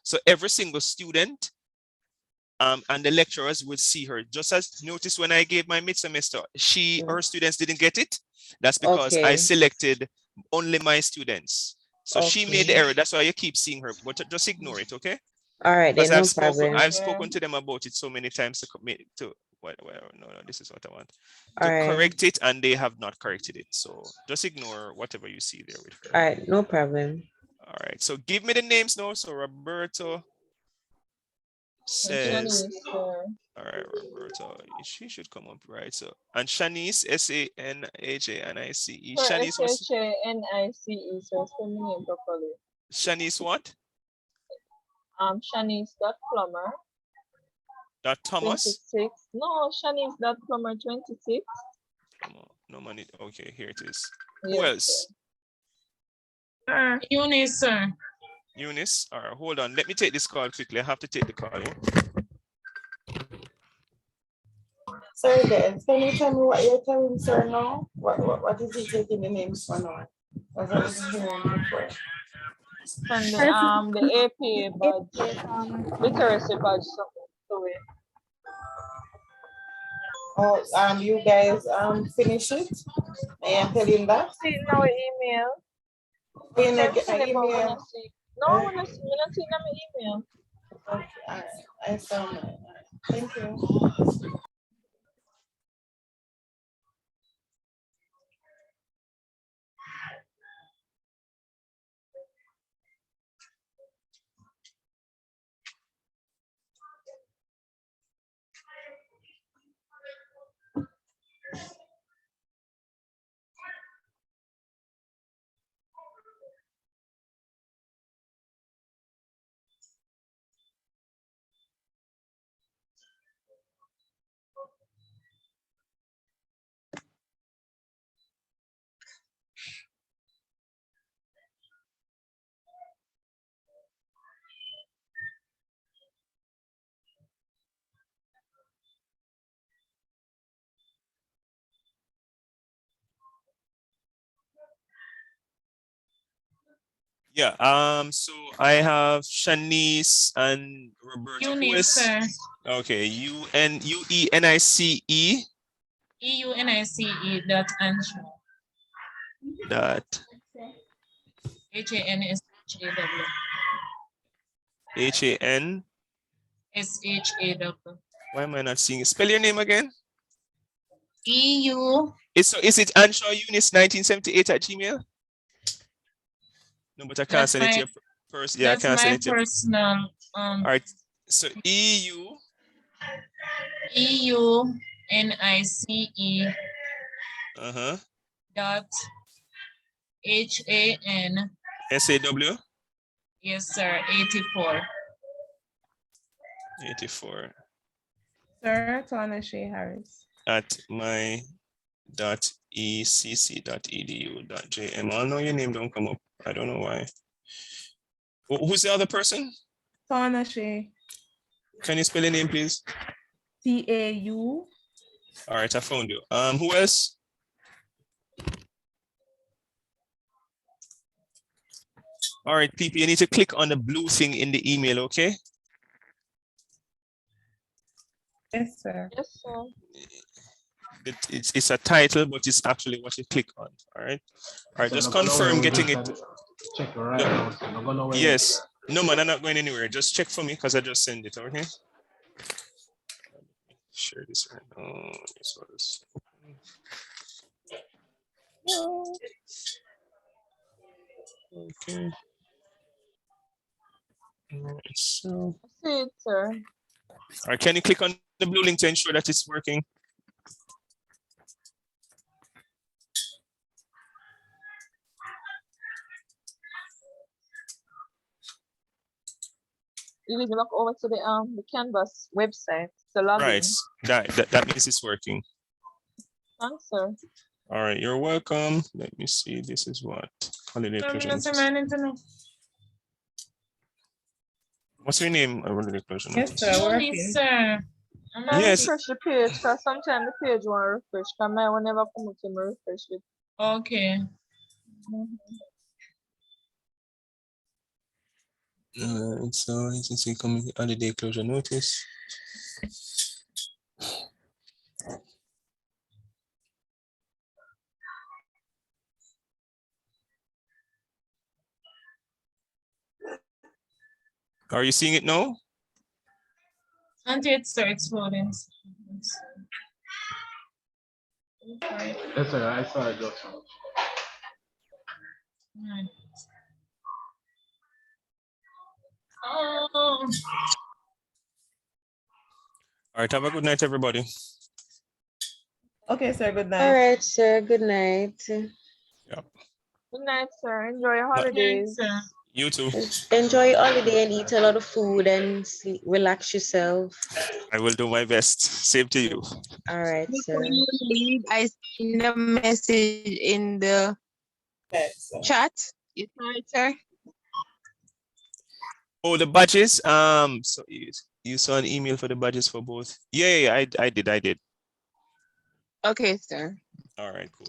So every single student and the lecturers would see her. Just as notice when I gave my mid-semester, her students didn't get it. That's because I Okay. selected only my students. So she made the Okay. error. That's why you keep seeing her, but just ignore it, okay? All right, Because then, no problem. I've spoken to them about it so many times no, this is what I want. To All right. correct it, and they have not corrected it. So just ignore whatever you see there with her. All right, no problem. All right, so give me the names now. So Roberto says, all right, Roberto, she should come up, right? So, and Shanice, SANHANICE. Shanice, what's SHANICE, so spell my name properly. Shanice what? Shanice.Plummer. Thomas? 26. No, Shanice.Plummer 26. No money. Okay, here it is. Yes, Who else? Eunice, sir. Eunice. All right, hold on. Let me take this call quickly. I have to take the call. Yeah? Sorry, guys. Can you tell me what you're telling sir now? What is he taking the names for now? As I was hearing before. From the APA badge, literacy badge, something to it. Oh, you guys finish it? I am telling that. See in our email. You know, get Send an them out when I email. see. No, when I see in my email. Okay, all right. I saw mine. Thank you. Yeah. So I have Shanice and Roberto. Eunice, sir. Okay. UNENICE. EUNICE.Anshaw. Dot. HANSHAW. HAN. SHAW. Why am I not seeing it? Spell your name again. EU. Is it Anshaw Eunice 1978 at Gmail? No, but I can't That's send it to my your person. Yeah, I that's can't send my it to your. personal All right. So EU. EUNICE dot HAN. SAW. Yes, sir. 84. 84 Sir Tawanashe Harris. at my.ecc.edu.jm. I know your name don't come up. I don't know why. Who's the other person? Tawanashe. Can you spell your name, please? TAU. All right, I found you. Who else? All right, people, you need to click on the blue thing in the email, okay? Yes, sir. Yes, sir. It's a title, but it's actually what you click on. All right. All right, just confirm getting it. Check right now. So I'm gonna wait. Yes. No, man, I'm not going anywhere. Just check for me because I just send it, okay? Share this right now. This was. Okay. All right, so. I see it, sir. All right, can you click on the blue link to ensure that it's working? You need to log over to the Canvas website to log in. Right. That means it's working. Thanks, sir. All right, you're welcome. Let me see. This is what holiday closure notice. What's your name? Holiday closure notice. Yes, sir. Sir. Yes. Refresh the page because sometimes the page won't refresh. Because mine will never come to me refresh it. Okay. So you can see coming holiday closure notice. Are you seeing it now? Until it starts loading. Yes, sir. I saw it just now. Right. Oh. All right, have a good night, everybody. Okay, sir. Good night. All right, sir. Good night. Yep. Good night, sir. Enjoy your holidays. You too. Enjoy your holiday and eat a lot of food and sleep, relax yourself. I will do my best. Same to you. All right, sir. Before you leave, I send a message in the chat. You saw it, sir? Oh, the badges. So you saw an email for the badges for both. Yeah, I did. Okay, sir. All right, cool.